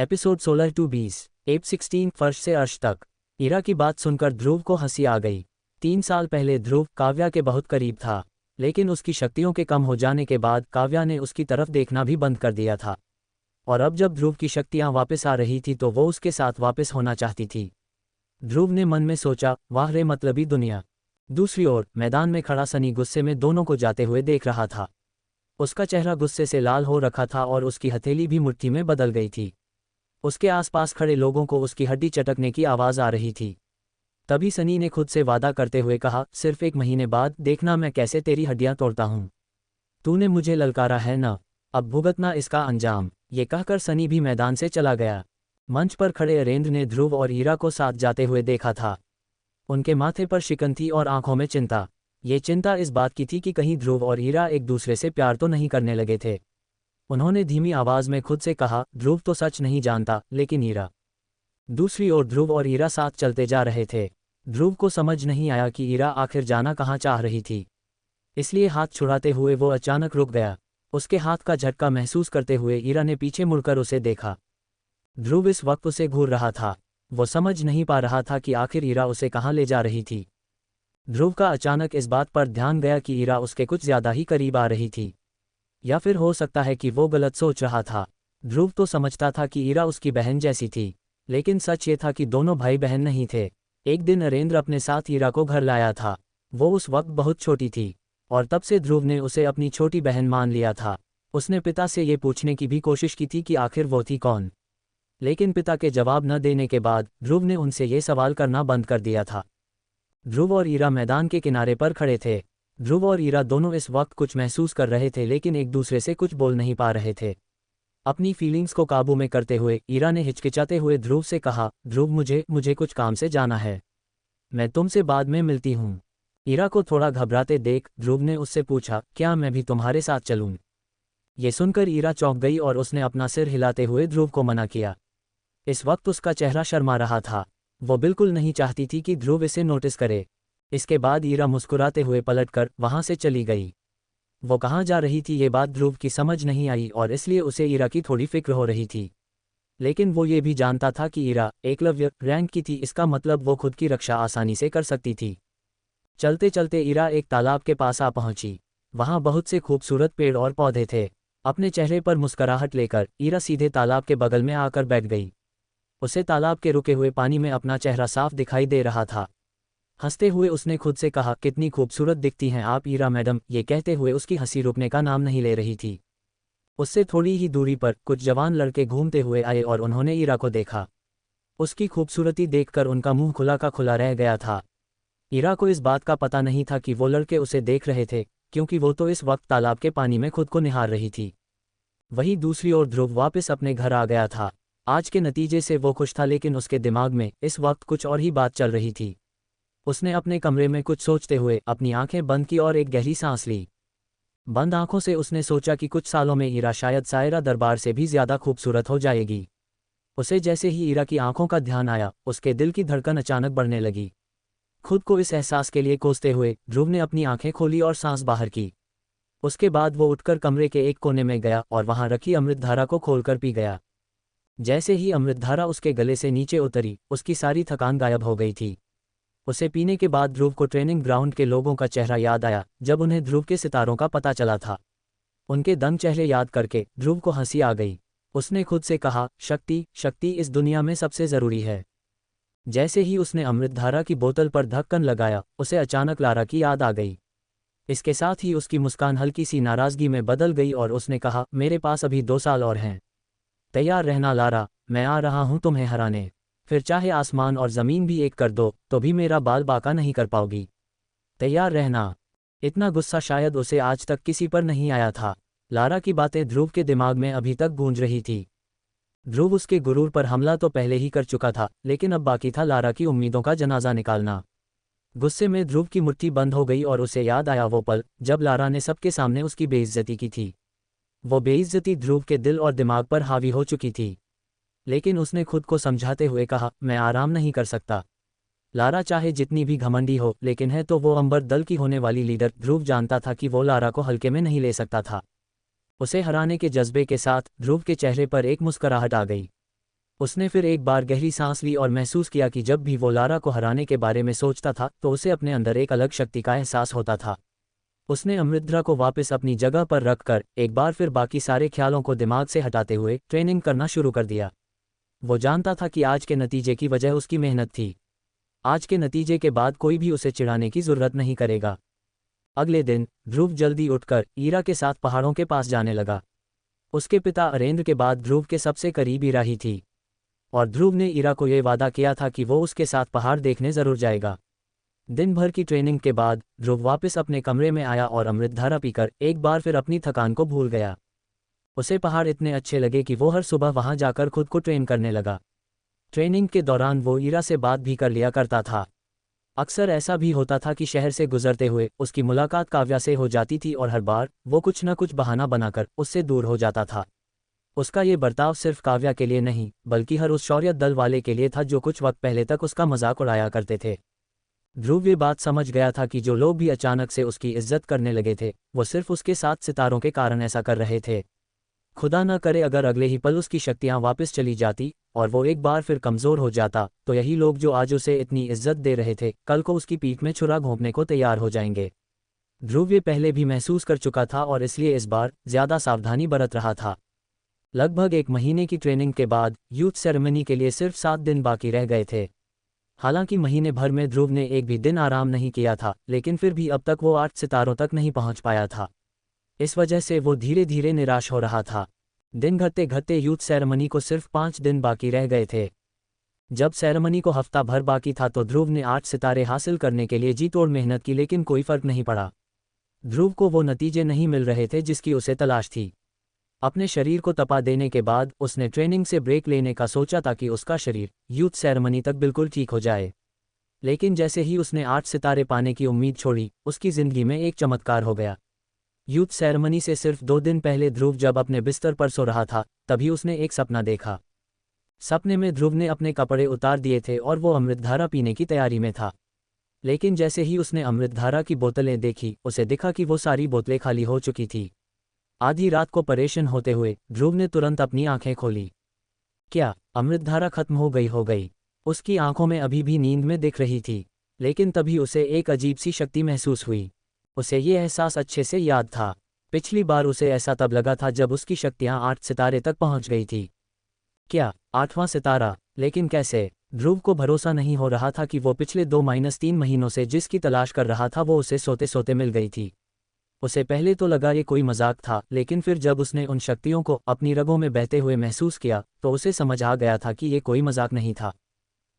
Episode 16 to 20 app 16 फर्श से अर्श तक। ईरा की बात सुनकर ध्रुव को हंसी आ गई। 3 साल पहले ध्रुव काव्या के बहुत करीब था, लेकिन उसकी शक्तियों के कम हो जाने के बाद काव्या ने उसकी तरफ देखना भी बंद कर दिया था। और अब जब ध्रुव की शक्तियां वापस आ रही थी तो वो उसके साथ वापस होना चाहती थी। ध्रुव ने मन में सोचा, वाह रे मतलबी दुनिया। दूसरी ओर मैदान में खड़ा सनी गुस्से में दोनों को जाते हुए देख रहा था। उसका चेहरा गुस्से से लाल हो रखा था और उसकी हथेली भी मुट्ठी में बदल गई थी। उसके आसपास खड़े लोगों को उसकी हड्डी चटकने की आवाज़ आ रही थी। तभी सनी ने खुद से वादा करते हुए कहा, सिर्फ 1 महीने बाद देखना मैं कैसे तेरी हड्डियां तोड़ता हूं। तूने मुझे ललकारा है ना, अब भुगतना इसका अंजाम। ये कहकर सनी भी मैदान से चला गया। मंच पर खड़े अरेंद्र ने ध्रुव और ईरा को साथ जाते हुए देखा था। उनके माथे पर शिकन थी और आंखों में चिंता। ये चिंता इस बात की थी कि कहीं ध्रुव और ईरा एक दूसरे से प्यार तो नहीं करने लगे थे। उन्होंने धीमी आवाज में खुद से कहा, ध्रुव तो सच नहीं जानता, लेकिन ईरा। दूसरी ओर ध्रुव और ईरा साथ चलते जा रहे थे। ध्रुव को समझ नहीं आया कि ईरा आखिर जाना कहाँ चाह रही थी, इसलिए हाथ छुड़ाते हुए वो अचानक रुक गया। उसके हाथ का झटका महसूस करते हुए ईरा ने पीछे मुड़कर उसे देखा। ध्रुव इस वक्त उसे घूर रहा था। वो समझ नहीं पा रहा था कि आखिर ईरा उसे कहाँ ले जा रही थी। ध्रुव का अचानक इस बात पर ध्यान गया कि ईरा उसके कुछ ज्यादा ही करीब आ रही थी, या फिर हो सकता है कि वो गलत सोच रहा था। ध्रुव तो समझता था कि ईरा उसकी बहन जैसी थी, लेकिन सच ये था कि दोनों भाई बहन नहीं थे। एक दिन नरेंद्र अपने साथ ईरा को घर लाया था। वो उस वक्त बहुत छोटी थी और तब से ध्रुव ने उसे अपनी छोटी बहन मान लिया था। उसने पिता से ये पूछने की भी कोशिश की थी कि आखिर वो थी कौन, लेकिन पिता के जवाब न देने के बाद ध्रुव ने उनसे ये सवाल करना बंद कर दिया था। ध्रुव और ईरा मैदान के किनारे पर खड़े थे। ध्रुव और ईरा दोनों इस वक्त कुछ महसूस कर रहे थे, लेकिन एक दूसरे से कुछ बोल नहीं पा रहे थे। अपनी फीलिंग्स को काबू में करते हुए ईरा ने हिचकिचाते हुए ध्रुव से कहा, ध्रुव मुझे कुछ काम से जाना है, मैं तुमसे बाद में मिलती हूँ। ईरा को थोड़ा घबराते देख ध्रुव ने उससे पूछा, क्या मैं भी तुम्हारे साथ चलूँ? ये सुनकर ईरा चौंक गई और उसने अपना सिर हिलाते हुए ध्रुव को मना किया। इस वक्त उसका चेहरा शर्मा रहा था। वो बिल्कुल नहीं चाहती थी कि ध्रुव इसे नोटिस करे। इसके बाद ईरा मुस्कुराते हुए पलटकर वहां से चली गई। वो कहाँ जा रही थी ये बात ध्रुव की समझ नहीं आई और इसलिए उसे ईरा की थोड़ी फिक्र हो रही थी। लेकिन वो ये भी जानता था कि ईरा एकलव्य रैंक की थी, इसका मतलब वो खुद की रक्षा आसानी से कर सकती थी। चलते चलते ईरा एक तालाब के पास आ पहुंची। वहां बहुत से खूबसूरत पेड़ और पौधे थे। अपने चेहरे पर मुस्कुराहट लेकर ईरा सीधे तालाब के बगल में आकर बैठ गई। उसे तालाब के रुके हुए पानी में अपना चेहरा साफ दिखाई दे रहा था। हंसते हुए उसने खुद से कहा, कितनी खूबसूरत दिखती हैं आप ईरा मैडम। ये कहते हुए उसकी हंसी रुकने का नाम नहीं ले रही थी। उससे थोड़ी ही दूरी पर कुछ जवान लड़के घूमते हुए आए और उन्होंने ईरा को देखा। उसकी खूबसूरती देखकर उनका मुंह खुला का खुला रह गया था। ईरा को इस बात का पता नहीं था कि वो लड़के उसे देख रहे थे, क्योंकि वो तो इस वक्त तालाब के पानी में खुद को निहार रही थी। वहीं दूसरी ओर ध्रुव वापस अपने घर आ गया था। आज के नतीजे से वो खुश था, लेकिन उसके दिमाग में इस वक्त कुछ और ही बात चल रही थी। उसने अपने कमरे में कुछ सोचते हुए अपनी आंखें बंद की और एक गहरी सांस ली। बंद आंखों से उसने सोचा कि कुछ सालों में ईरा शायद सायरा दरबार से भी ज्यादा खूबसूरत हो जाएगी। उसे जैसे ही ईरा की आंखों का ध्यान आया, उसके दिल की धड़कन अचानक बढ़ने लगी। खुद को इस एहसास के लिए कोसते हुए ध्रुव ने अपनी आंखें खोली और सांस बाहर की। उसके बाद वो उठकर कमरे के एक कोने में गया और वहां रखी अमृतधारा को खोलकर पी गया। जैसे ही अमृतधारा उसके गले से नीचे उतरी, उसकी सारी थकान गायब हो गई थी। उसे पीने के बाद ध्रुव को ट्रेनिंग ग्राउंड के लोगों का चेहरा याद आया, जब उन्हें ध्रुव के सितारों का पता चला था। उनके दंग चेहरे याद करके ध्रुव को हंसी आ गई। उसने खुद से कहा, शक्ति शक्ति इस दुनिया में सबसे जरूरी है। जैसे ही उसने अमृतधारा की बोतल पर ढक्कन लगाया, उसे अचानक लारा की याद आ गई। इसके साथ ही उसकी मुस्कान हल्की सी नाराजगी में बदल गई और उसने कहा, मेरे पास अभी 2 साल और हैं। तैयार रहना लारा, मैं आ रहा हूं तुम्हें हराने। फिर चाहे आसमान और ज़मीन भी एक कर दो तो भी मेरा बाल बाका नहीं कर पाओगी। तैयार रहना। इतना गुस्सा शायद उसे आज तक किसी पर नहीं आया था। लारा की बातें ध्रुव के दिमाग में अभी तक गूंज रही थी। ध्रुव उसके गुरूर पर हमला तो पहले ही कर चुका था, लेकिन अब बाकी था लारा की उम्मीदों का जनाजा निकालना। गुस्से में ध्रुव की मुट्ठी बंद हो गई और उसे याद आया वो पल जब लारा ने सबके सामने उसकी बेइज्जती की थी। वो बेइज्जती ध्रुव के दिल और दिमाग पर हावी हो चुकी थी, लेकिन उसने खुद को समझाते हुए कहा, मैं आराम नहीं कर सकता। लारा चाहे जितनी भी घमंडी हो, लेकिन है तो वो अंबर दल की होने वाली लीडर। ध्रुव जानता था कि वो लारा को हल्के में नहीं ले सकता था। उसे हराने के जज्बे के साथ ध्रुव के चेहरे पर एक मुस्कुराहट आ गई। उसने फिर एक बार गहरी सांस ली और महसूस किया कि जब भी वो लारा को हराने के बारे में सोचता था तो उसे अपने अंदर एक अलग शक्ति का एहसास होता था। उसने अमृद्रा को वापस अपनी जगह पर रखकर एक बार फिर बाकी सारे ख्यालों को दिमाग से हटाते हुए ट्रेनिंग करना शुरू कर दिया। वो जानता था कि आज के नतीजे की वजह उसकी मेहनत थी। आज के नतीजे के बाद कोई भी उसे चिढ़ाने की जरूरत नहीं करेगा। अगले दिन ध्रुव जल्दी उठकर ईरा के साथ पहाड़ों के पास जाने लगा। उसके पिता अरेंद्र के बाद ध्रुव के सबसे करीब ईरा ही थी, और ध्रुव ने ईरा को यह वादा किया था कि वो उसके साथ पहाड़ देखने जरूर जाएगा। दिन भर की ट्रेनिंग के बाद ध्रुव वापस अपने कमरे में आया और अमृतधारा पीकर एक बार फिर अपनी थकान को भूल गया। उसे पहाड़ इतने अच्छे लगे कि वो हर सुबह वहां जाकर खुद को ट्रेन करने लगा। ट्रेनिंग के दौरान वो ईरा से बात भी कर लिया करता था। अक्सर ऐसा भी होता था कि शहर से गुजरते हुए उसकी मुलाकात काव्या से हो जाती थी और हर बार वो कुछ न कुछ बहाना बनाकर उससे दूर हो जाता था। उसका ये बर्ताव सिर्फ काव्या के लिए नहीं बल्कि हर उस शौर्य दल वाले के लिए था जो कुछ वक्त पहले तक उसका मजाक उड़ाया करते थे। ध्रुव ये बात समझ गया था कि जो लोग भी अचानक से उसकी इज्जत करने लगे थे वो सिर्फ उसके साथ सितारों के कारण ऐसा कर रहे थे। खुदा न करे अगर अगले ही पल उसकी शक्तियां वापस चली जाती और वो एक बार फिर कमज़ोर हो जाता तो यही लोग जो आज उसे इतनी इज्जत दे रहे थे कल को उसकी पीठ में छुरा घोंपने को तैयार हो जाएंगे। ध्रुव ये पहले भी महसूस कर चुका था और इसलिए इस बार ज़्यादा सावधानी बरत रहा था। लगभग एक महीने की ट्रेनिंग के बाद यूथ सेरेमनी के लिए सिर्फ 7 दिन बाकी रह गए थे। हालांकि महीने भर में ध्रुव ने एक भी दिन आराम नहीं किया था, लेकिन फिर भी अब तक वो 8 सितारों तक नहीं पहुंच पाया था। इस वजह से वो धीरे धीरे निराश हो रहा था। दिन घटते घटते यूथ सेरेमनी को सिर्फ 5 दिन बाकी रह गए थे। जब सेरेमनी को हफ्ता भर बाकी था तो ध्रुव ने 8 सितारे हासिल करने के लिए जी तोड़ मेहनत की, लेकिन कोई फर्क नहीं पड़ा। ध्रुव को वो नतीजे नहीं मिल रहे थे जिसकी उसे तलाश थी। अपने शरीर को तपा देने के बाद उसने ट्रेनिंग से ब्रेक लेने का सोचा ताकि उसका शरीर यूथ सेरेमनी तक बिल्कुल ठीक हो जाए। लेकिन जैसे ही उसने 8 सितारे पाने की उम्मीद छोड़ी, उसकी जिंदगी में एक चमत्कार हो गया। यूथ सेरेमनी से सिर्फ 2 दिन पहले ध्रुव जब अपने बिस्तर पर सो रहा था तभी उसने एक सपना देखा। सपने में ध्रुव ने अपने कपड़े उतार दिए थे और वो अमृतधारा पीने की तैयारी में था। लेकिन जैसे ही उसने अमृतधारा की बोतलें देखी उसे दिखा कि वो सारी बोतलें खाली हो चुकी थी। आधी रात को परेशान होते हुए ध्रुव ने तुरंत अपनी आंखें खोली। क्या अमृतधारा खत्म हो गई? उसकी आंखों में अभी भी नींद में दिख रही थी, लेकिन तभी उसे एक अजीब सी शक्ति महसूस हुई। उसे ये एहसास अच्छे से याद था। पिछली बार उसे ऐसा तब लगा था जब उसकी शक्तियां 8 सितारे तक पहुंच गई थी। क्या 8वां सितारा? लेकिन कैसे? ध्रुव को भरोसा नहीं हो रहा था कि वो पिछले 2-3 महीनों से जिसकी तलाश कर रहा था वो उसे सोते सोते मिल गई थी। उसे पहले तो लगा ये कोई मजाक था, लेकिन फिर जब उसने उन शक्तियों को अपनी रगों में बहते हुए महसूस किया तो उसे समझ आ गया था कि ये कोई मजाक नहीं था।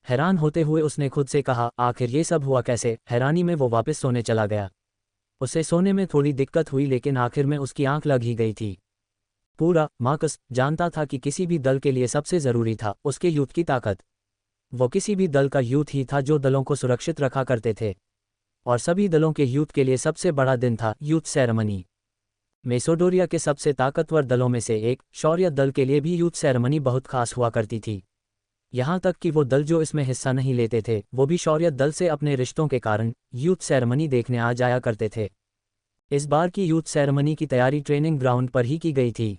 हैरान होते हुए उसने खुद से कहा, आखिर ये सब हुआ कैसे? हैरानी में वो वापस सोने चला गया। उसे सोने में थोड़ी दिक्कत हुई, लेकिन आखिर में उसकी आंख लग ही गई थी। पूरा मार्कस जानता था कि किसी भी दल के लिए सबसे ज़रूरी था उसके यूथ की ताकत। वो किसी भी दल का यूथ ही था जो दलों को सुरक्षित रखा करते थे, और सभी दलों के यूथ के लिए सबसे बड़ा दिन था यूथ सेरेमनी। मेसोडोरिया के सबसे ताकतवर दलों में से एक शौर्य दल के लिए भी यूथ सेरेमनी बहुत खास हुआ करती थी। यहाँ तक कि वो दल जो इसमें हिस्सा नहीं लेते थे वो भी शौर्य दल से अपने रिश्तों के कारण यूथ सेरेमनी देखने आ जाया करते थे। इस बार की यूथ सेरेमनी की तैयारी ट्रेनिंग ग्राउंड पर ही की गई थी।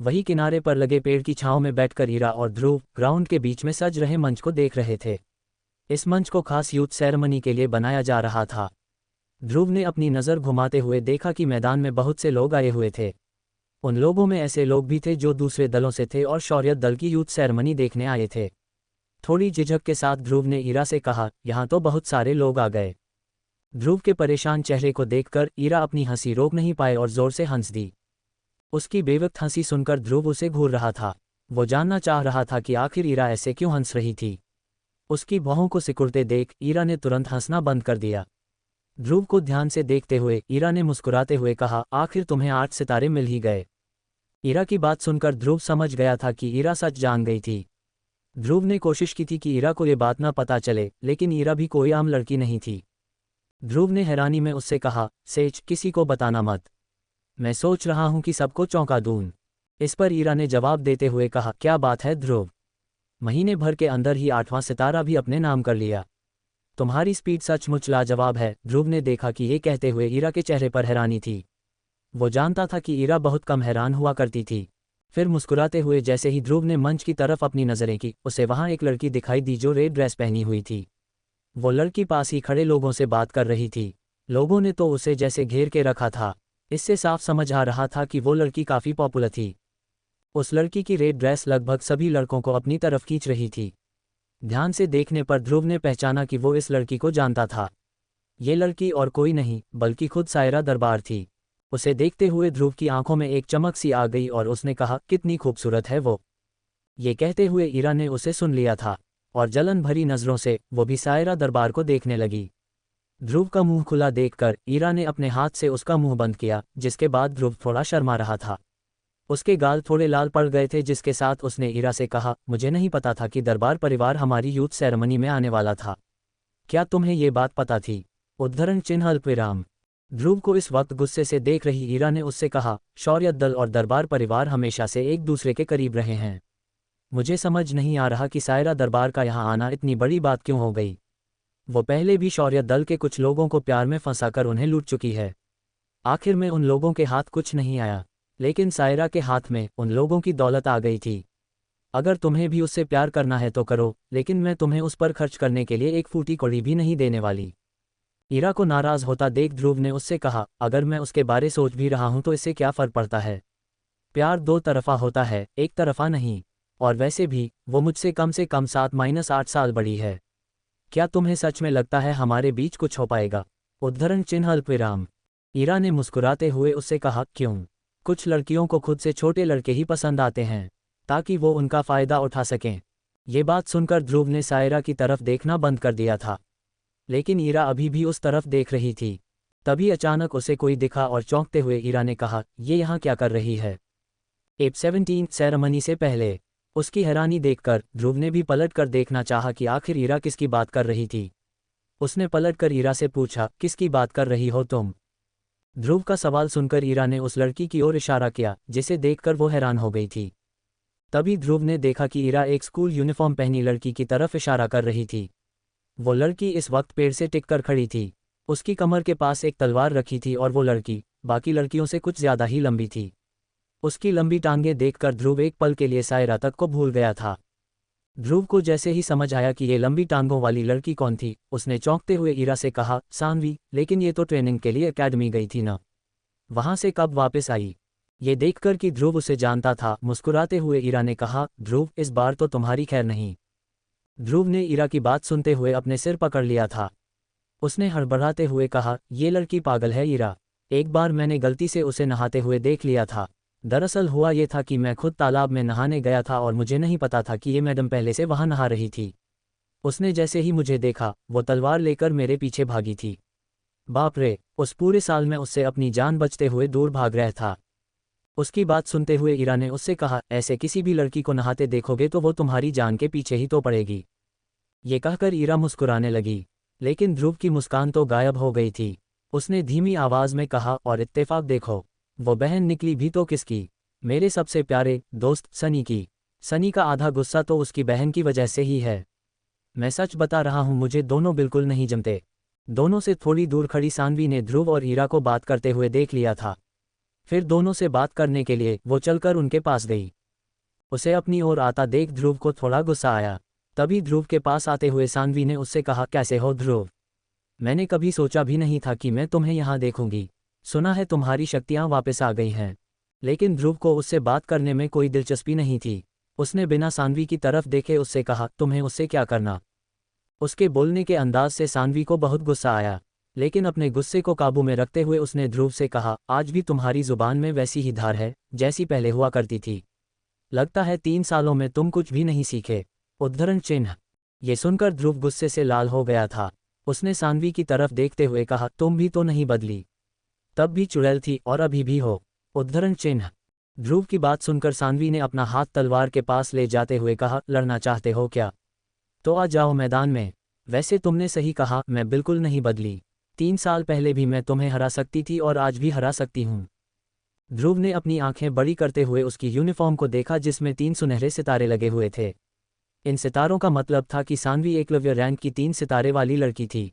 वही किनारे पर लगे पेड़ की छांव में बैठकर ईरा और ध्रुव ग्राउंड के बीच में सज रहे मंच को देख रहे थे। इस मंच को खास यूथ सेरेमनी के लिए बनाया जा रहा था। ध्रुव ने अपनी नज़र घुमाते हुए देखा कि मैदान में बहुत से लोग आए हुए थे। उन लोगों में ऐसे लोग भी थे जो दूसरे दलों से थे और शौर्य दल की यूथ सेरेमनी देखने आए थे। थोड़ी झिझक के साथ ध्रुव ने ईरा से कहा, यहाँ तो बहुत सारे लोग आ गए। ध्रुव के परेशान चेहरे को देखकर ईरा अपनी हंसी रोक नहीं पाए और जोर से हंस दी। उसकी बेवक्त हंसी सुनकर ध्रुव उसे घूर रहा था। वो जानना चाह रहा था कि आखिर ईरा ऐसे क्यों हंस रही थी। उसकी बाहों को सिकुड़ते देख ईरा ने तुरंत हंसना बंद कर दिया। ध्रुव को ध्यान से देखते हुए ईरा ने मुस्कुराते हुए कहा, आखिर तुम्हें 8 सितारे मिल ही गए। ईरा की बात सुनकर ध्रुव समझ गया था कि ईरा सच जान गई थी। ध्रुव ने कोशिश की थी कि ईरा को ये बात ना पता चले, लेकिन ईरा भी कोई आम लड़की नहीं थी। ध्रुव ने हैरानी में उससे कहा, सेज किसी को बताना मत। मैं सोच रहा हूं कि सबको चौंका दूं। इस पर ईरा ने जवाब देते हुए कहा, क्या बात है ध्रुव, महीने भर के अंदर ही 8वां सितारा भी अपने नाम कर लिया। तुम्हारी स्पीड सचमुच लाजवाब है। ध्रुव ने देखा कि ये कहते हुए ईरा के चेहरे पर हैरानी थी। वो जानता था कि ईरा बहुत कम हैरान हुआ करती थी। फिर मुस्कुराते हुए जैसे ही ध्रुव ने मंच की तरफ अपनी नज़रें की, उसे वहाँ एक लड़की दिखाई दी जो रेड ड्रेस पहनी हुई थी। वो लड़की पास ही खड़े लोगों से बात कर रही थी। लोगों ने तो उसे जैसे घेर के रखा था। इससे साफ समझ आ रहा था कि वो लड़की काफ़ी पॉपुलर थी। उस लड़की की रेड ड्रेस लगभग सभी लड़कों को अपनी तरफ खींच रही थी। ध्यान से देखने पर ध्रुव ने पहचाना कि वो इस लड़की को जानता था। ये लड़की और कोई नहीं बल्कि खुद सायरा दरबार थी। उसे देखते हुए ध्रुव की आंखों में एक चमक सी आ गई और उसने कहा, कितनी खूबसूरत है वो। ये कहते हुए ईरा ने उसे सुन लिया था और जलन भरी नज़रों से वो भी सायरा दरबार को देखने लगी। ध्रुव का मुंह खुला देखकर ईरा ने अपने हाथ से उसका मुंह बंद किया, जिसके बाद ध्रुव थोड़ा शर्मा रहा था। उसके गाल थोड़े लाल पड़ गए थे, जिसके साथ उसने ईरा से कहा, मुझे नहीं पता था कि दरबार परिवार हमारी यूथ सेरेमनी में आने वाला था। क्या तुम्हें ये बात पता थी? उद्धरण चिन्ह अल्पविराम। ध्रुव को इस वक्त गुस्से से देख रही ईरा ने उससे कहा, शौर्य दल और दरबार परिवार हमेशा से एक दूसरे के करीब रहे हैं। मुझे समझ नहीं आ रहा कि सायरा दरबार का यहाँ आना इतनी बड़ी बात क्यों हो गई। वो पहले भी शौर्य दल के कुछ लोगों को प्यार में फंसाकर उन्हें लूट चुकी है। आखिर में उन लोगों के हाथ कुछ नहीं आया, लेकिन सायरा के हाथ में उन लोगों की दौलत आ गई थी। अगर तुम्हें भी उससे प्यार करना है तो करो, लेकिन मैं तुम्हें उस पर खर्च करने के लिए एक फूटी कौड़ी भी नहीं देने वाली। ईरा को नाराज होता देख ध्रुव ने उससे कहा, अगर मैं उसके बारे सोच भी रहा हूं तो इससे क्या फर्क पड़ता है। प्यार दो तरफा होता है, एक तरफा नहीं। और वैसे भी वो मुझसे कम से कम 7-8 साल बड़ी है। क्या तुम्हें सच में लगता है हमारे बीच कुछ हो पाएगा? उद्धरण चिन्ह अल्पविराम। ईरा ने मुस्कुराते हुए उससे कहा, क्यों? कुछ लड़कियों को खुद से छोटे लड़के ही पसंद आते हैं, ताकि वो उनका फ़ायदा उठा सकें। ये बात सुनकर ध्रुव ने सायरा की तरफ देखना बंद कर दिया था, लेकिन ईरा अभी भी उस तरफ देख रही थी। तभी अचानक उसे कोई दिखा और चौंकते हुए ईरा ने कहा, ये यहाँ क्या कर रही है? एप 17 सेरेमनी से पहले। उसकी हैरानी देखकर ध्रुव ने भी पलट कर देखना चाहा कि आखिर ईरा किसकी बात कर रही थी। उसने पलट कर ईरा से पूछा, किसकी बात कर रही हो तुम? ध्रुव का सवाल सुनकर ईरा ने उस लड़की की ओर इशारा किया, जिसे देखकर वो हैरान हो गई थी। तभी ध्रुव ने देखा कि ईरा एक स्कूल यूनिफॉर्म पहनी लड़की की तरफ इशारा कर रही थी। वो लड़की इस वक्त पेड़ से टिककर खड़ी थी। उसकी कमर के पास एक तलवार रखी थी और वो लड़की बाकी लड़कियों से कुछ ज्यादा ही लंबी थी। उसकी लंबी टांगें देखकर ध्रुव एक पल के लिए सायरा तक को भूल गया था। ध्रुव को जैसे ही समझ आया कि ये लंबी टांगों वाली लड़की कौन थी, उसने चौंकते हुए ईरा से कहा, सानवी, लेकिन ये तो ट्रेनिंग के लिए एकेडमी गई थी ना? वहां से कब वापस आई? ये देखकर कि ध्रुव उसे जानता था, मुस्कुराते हुए ईरा ने कहा, ध्रुव, इस बार तो तुम्हारी खैर नहीं। ध्रुव ने ईरा की बात सुनते हुए अपने सिर पकड़ लिया था। उसने हड़बड़ाते हुए कहा, ये लड़की पागल है ईरा। एक बार मैंने गलती से उसे नहाते हुए देख लिया था। दरअसल हुआ ये था कि मैं खुद तालाब में नहाने गया था और मुझे नहीं पता था कि ये मैडम पहले से वहां नहा रही थी। उसने जैसे ही मुझे देखा, वो तलवार लेकर मेरे पीछे भागी थी। बाप रे, उस पूरे साल में उससे अपनी जान बचते हुए दूर भाग रहा था। उसकी बात सुनते हुए ईरा ने उससे कहा, ऐसे किसी भी लड़की को नहाते देखोगे तो वो तुम्हारी जान के पीछे ही तो पड़ेगी। ये कहकर ईरा मुस्कुराने लगी, लेकिन ध्रुव की मुस्कान तो गायब हो गई थी। उसने धीमी आवाज में कहा, और इत्तेफाक देखो, वो बहन निकली भी तो किसकी? मेरे सबसे प्यारे दोस्त सनी की। सनी का आधा गुस्सा तो उसकी बहन की वजह से ही है। मैं सच बता रहा हूं, मुझे दोनों बिल्कुल नहीं जमते। दोनों से थोड़ी दूर खड़ी सानवी ने ध्रुव और ईरा को बात करते हुए देख लिया था। फिर दोनों से बात करने के लिए वो चलकर उनके पास गई। उसे अपनी ओर आता देख ध्रुव को थोड़ा गुस्सा आया। तभी ध्रुव के पास आते हुए सानवी ने उससे कहा, कैसे हो ध्रुव? मैंने कभी सोचा भी नहीं था कि मैं तुम्हें यहाँ देखूंगी। सुना है तुम्हारी शक्तियाँ वापस आ गई हैं। लेकिन ध्रुव को उससे बात करने में कोई दिलचस्पी नहीं थी। उसने बिना सानवी की तरफ देखे उससे कहा, तुम्हें उससे क्या करना? उसके बोलने के अंदाज से सानवी को बहुत गुस्सा आया, लेकिन अपने गुस्से को काबू में रखते हुए उसने ध्रुव से कहा, आज भी तुम्हारी जुबान में वैसी ही धार है जैसी पहले हुआ करती थी। लगता है 3 सालों में तुम कुछ भी नहीं सीखे। उद्धरण चिन्ह। ये सुनकर ध्रुव गुस्से से लाल हो गया था। उसने सानवी की तरफ देखते हुए कहा, तुम भी तो नहीं बदली। तब भी चुड़ैल थी और अभी भी हो। उद्धरण चिन्ह। ध्रुव की बात सुनकर सानवी ने अपना हाथ तलवार के पास ले जाते हुए कहा, लड़ना चाहते हो क्या? तो आ जाओ मैदान में। वैसे तुमने सही कहा, मैं बिल्कुल नहीं बदली। 3 साल पहले भी मैं तुम्हें हरा सकती थी और आज भी हरा सकती हूँ। ध्रुव ने अपनी आंखें बड़ी करते हुए उसकी यूनिफॉर्म को देखा, जिसमें 3 सुनहरे सितारे लगे हुए थे। इन सितारों का मतलब था कि सानवी एकलव्य रैंक की 3 सितारे वाली लड़की थी।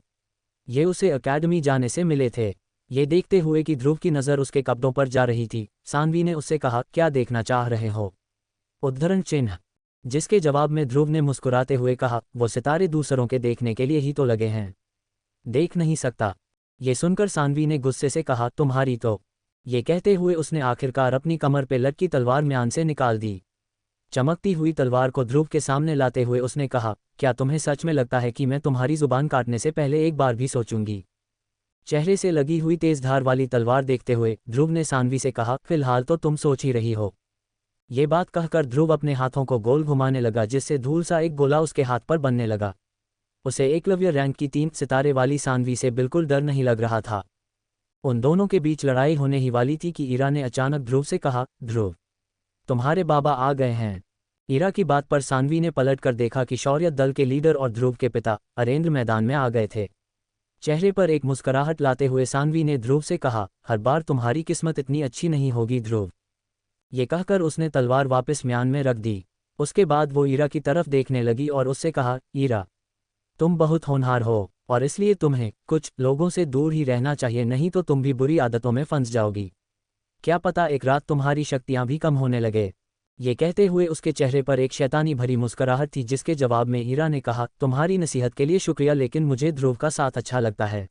ये उसे एकेडमी जाने से मिले थे। ये देखते हुए कि ध्रुव की नज़र उसके कपड़ों पर जा रही थी, सानवी ने उससे कहा, क्या देखना चाह रहे हो? उद्धरण चिन्ह। जिसके जवाब में ध्रुव ने मुस्कुराते हुए कहा, वो सितारे दूसरों के देखने के लिए ही तो लगे हैं, देख नहीं सकता। ये सुनकर सानवी ने गुस्से से कहा, तुम्हारी तो। ये कहते हुए उसने आखिरकार अपनी कमर पे लटकी तलवार म्यान से निकाल दी। चमकती हुई तलवार को ध्रुव के सामने लाते हुए उसने कहा, क्या तुम्हें सच में लगता है कि मैं तुम्हारी जुबान काटने से पहले एक बार भी सोचूंगी? चेहरे से लगी हुई तेज धार वाली तलवार देखते हुए ध्रुव ने सानवी से कहा, फिलहाल तो तुम सोच ही रही हो। ये बात कहकर ध्रुव अपने हाथों को गोल घुमाने लगा, जिससे धूल सा एक गोला उसके हाथ पर बनने लगा। उसे एकलव्य रैंक की 3 सितारे वाली सानवी से बिल्कुल डर नहीं लग रहा था। उन दोनों के बीच लड़ाई होने ही वाली थी कि ईरा ने अचानक ध्रुव से कहा, ध्रुव, तुम्हारे बाबा आ गए हैं। ईरा की बात पर सानवी ने पलट कर देखा कि शौर्य दल के लीडर और ध्रुव के पिता अरेंद्र मैदान में आ गए थे। चेहरे पर एक मुस्कुराहट लाते हुए सानवी ने ध्रुव से कहा, हर बार तुम्हारी किस्मत इतनी अच्छी नहीं होगी ध्रुव। ये कहकर उसने तलवार वापस म्यान में रख दी। उसके बाद वो ईरा की तरफ देखने लगी और उससे कहा, ईरा, तुम बहुत होनहार हो और इसलिए तुम्हें कुछ लोगों से दूर ही रहना चाहिए, नहीं तो तुम भी बुरी आदतों में फंस जाओगी। क्या पता एक रात तुम्हारी शक्तियां भी कम होने लगे। ये कहते हुए उसके चेहरे पर एक शैतानी भरी मुस्कुराहट थी, जिसके जवाब में ईरा ने कहा, तुम्हारी नसीहत के लिए शुक्रिया, लेकिन मुझे ध्रुव का साथ अच्छा लगता है।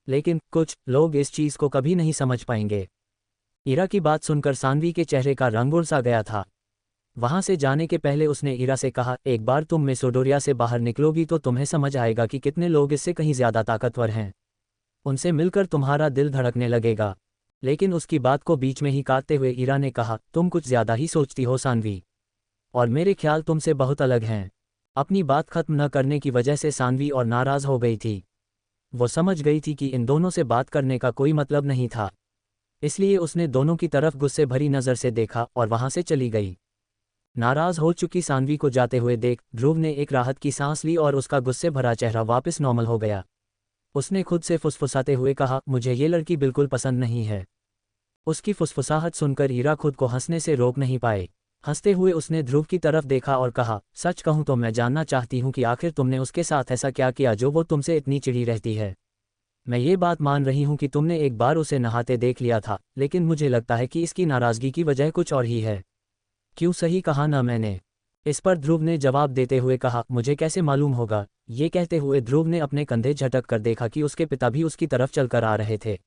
लेकिन कुछ लोग इस चीज़ को कभी नहीं समझ पाएंगे। ईरा की बात सुनकर सानवी के चेहरे का रंग उड़ सा गया था। वहां से जाने के पहले उसने ईरा से कहा, एक बार तुम मेसोडोरिया से बाहर निकलोगी तो तुम्हें समझ आएगा कि कितने लोग इससे कहीं ज्यादा ताकतवर हैं। उनसे मिलकर तुम्हारा दिल धड़कने लगेगा। लेकिन उसकी बात को बीच में ही काटते हुए ईरा ने कहा, तुम कुछ ज्यादा ही सोचती हो सानवी, और मेरे ख्याल तुमसे बहुत अलग हैं। अपनी बात खत्म न करने की वजह से सानवी और नाराज हो गई थी। वो समझ गई थी कि इन दोनों से बात करने का कोई मतलब नहीं था, इसलिए उसने दोनों की तरफ गुस्से भरी नज़र से देखा और वहां से चली गई। नाराज हो चुकी सानवी को जाते हुए देख ध्रुव ने एक राहत की सांस ली और उसका गुस्से भरा चेहरा वापस नॉर्मल हो गया। उसने खुद से फुसफुसाते हुए कहा, मुझे ये लड़की बिल्कुल पसंद नहीं है। उसकी फुसफुसाहट सुनकर ईरा खुद को हंसने से रोक नहीं पाए। हंसते हुए उसने ध्रुव की तरफ देखा और कहा, सच कहूं तो मैं जानना चाहती हूं कि आखिर तुमने उसके साथ ऐसा क्या किया जो वो तुमसे इतनी चिढ़ी रहती है। मैं ये बात मान रही हूं कि तुमने एक बार उसे नहाते देख लिया था, लेकिन मुझे लगता है कि इसकी नाराज़गी की वजह कुछ और ही है। क्यों, सही कहा ना मैंने? इस पर ध्रुव ने जवाब देते हुए कहा, मुझे कैसे मालूम होगा। ये कहते हुए ध्रुव ने अपने कंधे झटक कर देखा कि उसके पिता भी उसकी तरफ चलकर आ रहे थे।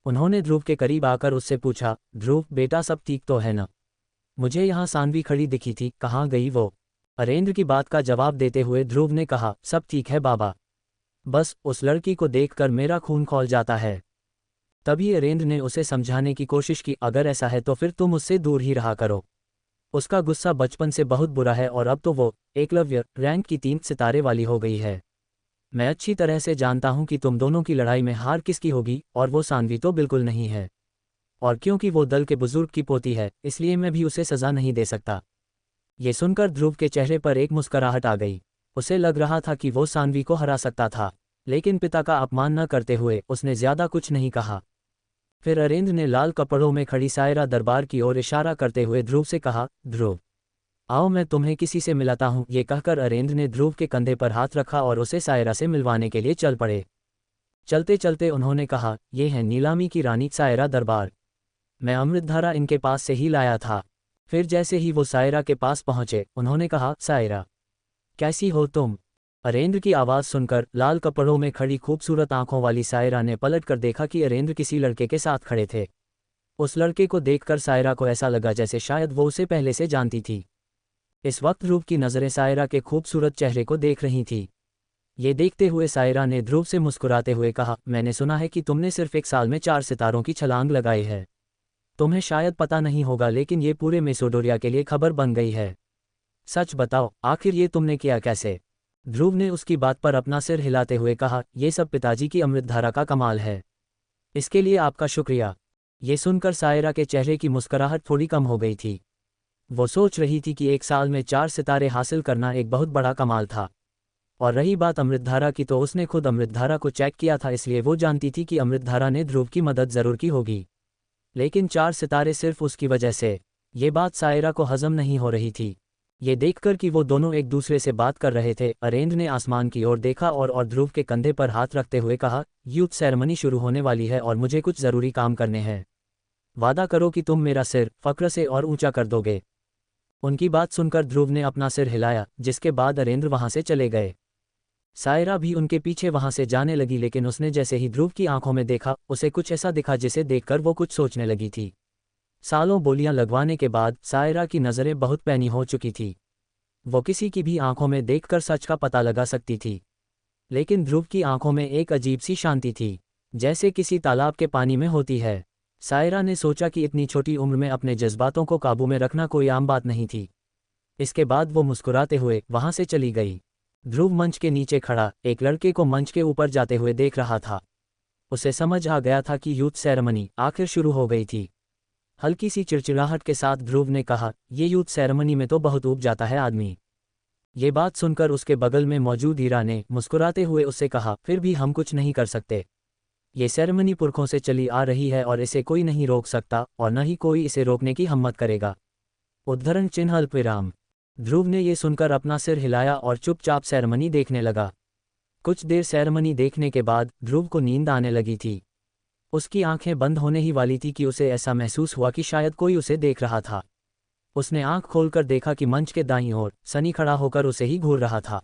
उन्होंने ध्रुव के करीब आकर उससे पूछा, ध्रुव बेटा, सब ठीक तो है ना? मुझे यहाँ सानवी खड़ी दिखी थी, कहाँ गई वो? अरेंद्र की बात का जवाब देते हुए ध्रुव ने कहा, सब ठीक है बाबा, बस उस लड़की को देखकर मेरा खून खौल जाता है। तभी अरेंद्र ने उसे समझाने की कोशिश की, अगर ऐसा है तो फिर तुम उससे दूर ही रहा करो। उसका गुस्सा बचपन से बहुत बुरा है और अब तो वो एकलव्य रैंक की 3 सितारे वाली हो गई है। मैं अच्छी तरह से जानता हूं कि तुम दोनों की लड़ाई में हार किसकी होगी, और वो सानवी तो बिल्कुल नहीं है। और क्योंकि वो दल के बुजुर्ग की पोती है, इसलिए मैं भी उसे सजा नहीं दे सकता। ये सुनकर ध्रुव के चेहरे पर एक मुस्कुराहट आ गई। उसे लग रहा था कि वो सानवी को हरा सकता था, लेकिन पिता का अपमान न करते हुए उसने ज्यादा कुछ नहीं कहा। फिर अरेंद्र ने लाल कपड़ों में खड़ी सायरा दरबार की ओर इशारा करते हुए ध्रुव से कहा, ध्रुव, आओ मैं तुम्हें किसी से मिलाता हूं। ये कहकर अरेंद्र ने ध्रुव के कंधे पर हाथ रखा और उसे सायरा से मिलवाने के लिए चल पड़े। चलते चलते उन्होंने कहा, ये है नीलामी की रानी सायरा दरबार। मैं अमृतधारा इनके पास से ही लाया था। फिर जैसे ही वो सायरा के पास पहुंचे, उन्होंने कहा, सायरा, कैसी हो तुम? अरेंद्र की आवाज़ सुनकर लाल कपड़ों में खड़ी खूबसूरत आंखों वाली सायरा ने पलट कर देखा कि अरेंद्र किसी लड़के के साथ खड़े थे। उस लड़के को देखकर सायरा को ऐसा लगा जैसे शायद वो उसे पहले से जानती थी। इस वक्त ध्रुव की नज़रें सायरा के खूबसूरत चेहरे को देख रही थी। ये देखते हुए सायरा ने ध्रुव से मुस्कुराते हुए कहा, मैंने सुना है कि तुमने सिर्फ 1 साल में 4 सितारों की छलांग लगाई है। तुम्हें शायद पता नहीं होगा, लेकिन ये पूरे मेसोडोरिया के लिए खबर बन गई है। सच बताओ, आखिर ये तुमने किया कैसे? ध्रुव ने उसकी बात पर अपना सिर हिलाते हुए कहा, ये सब पिताजी की अमृतधारा का कमाल है। इसके लिए आपका शुक्रिया। ये सुनकर सायरा के चेहरे की मुस्कुराहट थोड़ी कम हो गई थी। वो सोच रही थी कि 1 साल में 4 सितारे हासिल करना एक बहुत बड़ा कमाल था। और रही बात अमृतधारा की, तो उसने खुद अमृतधारा को चेक किया था, इसलिए वो जानती थी कि अमृतधारा ने ध्रुव की मदद ज़रूर की होगी। लेकिन 4 सितारे सिर्फ उसकी वजह से, ये बात सायरा को हजम नहीं हो रही थी। ये देखकर कि वो दोनों एक दूसरे से बात कर रहे थे, अरेंद्र ने आसमान की ओर देखा और ध्रुव के कंधे पर हाथ रखते हुए कहा, यूथ सेरेमनी शुरू होने वाली है और मुझे कुछ ज़रूरी काम करने हैं। वादा करो कि तुम मेरा सिर फक्र से और ऊंचा कर दोगे। उनकी बात सुनकर ध्रुव ने अपना सिर हिलाया, जिसके बाद अरेंद्र वहां से चले गए। सायरा भी उनके पीछे वहां से जाने लगी, लेकिन उसने जैसे ही ध्रुव की आंखों में देखा, उसे कुछ ऐसा दिखा जिसे देखकर वो कुछ सोचने लगी थी। सालों बोलियां लगवाने के बाद सायरा की नज़रें बहुत पैनी हो चुकी थी। वो किसी की भी आंखों में देखकर सच का पता लगा सकती थी, लेकिन ध्रुव की आंखों में एक अजीब सी शांति थी, जैसे किसी तालाब के पानी में होती है। सायरा ने सोचा कि इतनी छोटी उम्र में अपने जज्बातों को काबू में रखना कोई आम बात नहीं थी। इसके बाद वो मुस्कुराते हुए वहां से चली गई। ध्रुव मंच के नीचे खड़ा एक लड़के को मंच के ऊपर जाते हुए देख रहा था। उसे समझ आ गया था कि यूथ सेरेमनी आखिर शुरू हो गई थी। हल्की सी चिड़चिड़ाहट के साथ ध्रुव ने कहा, ये यूथ सेरेमनी में तो बहुत ऊब जाता है आदमी। ये बात सुनकर उसके बगल में मौजूद हीरा ने मुस्कुराते हुए उससे कहा, फिर भी हम कुछ नहीं कर सकते। ये सेरेमनी पुरखों से चली आ रही है और इसे कोई नहीं रोक सकता और न ही कोई इसे रोकने की हिम्मत करेगा। उद्धरण चिन्ह अल्पविराम। ध्रुव ने ये सुनकर अपना सिर हिलाया और चुपचाप सेरेमनी देखने लगा। कुछ देर सेरेमनी देखने के बाद ध्रुव को नींद आने लगी थी। उसकी आंखें बंद होने ही वाली थी कि उसे ऐसा महसूस हुआ कि शायद कोई उसे देख रहा था। उसने आंख खोलकर देखा कि मंच के दाईं ओर सनी खड़ा होकर उसे ही घूर रहा था।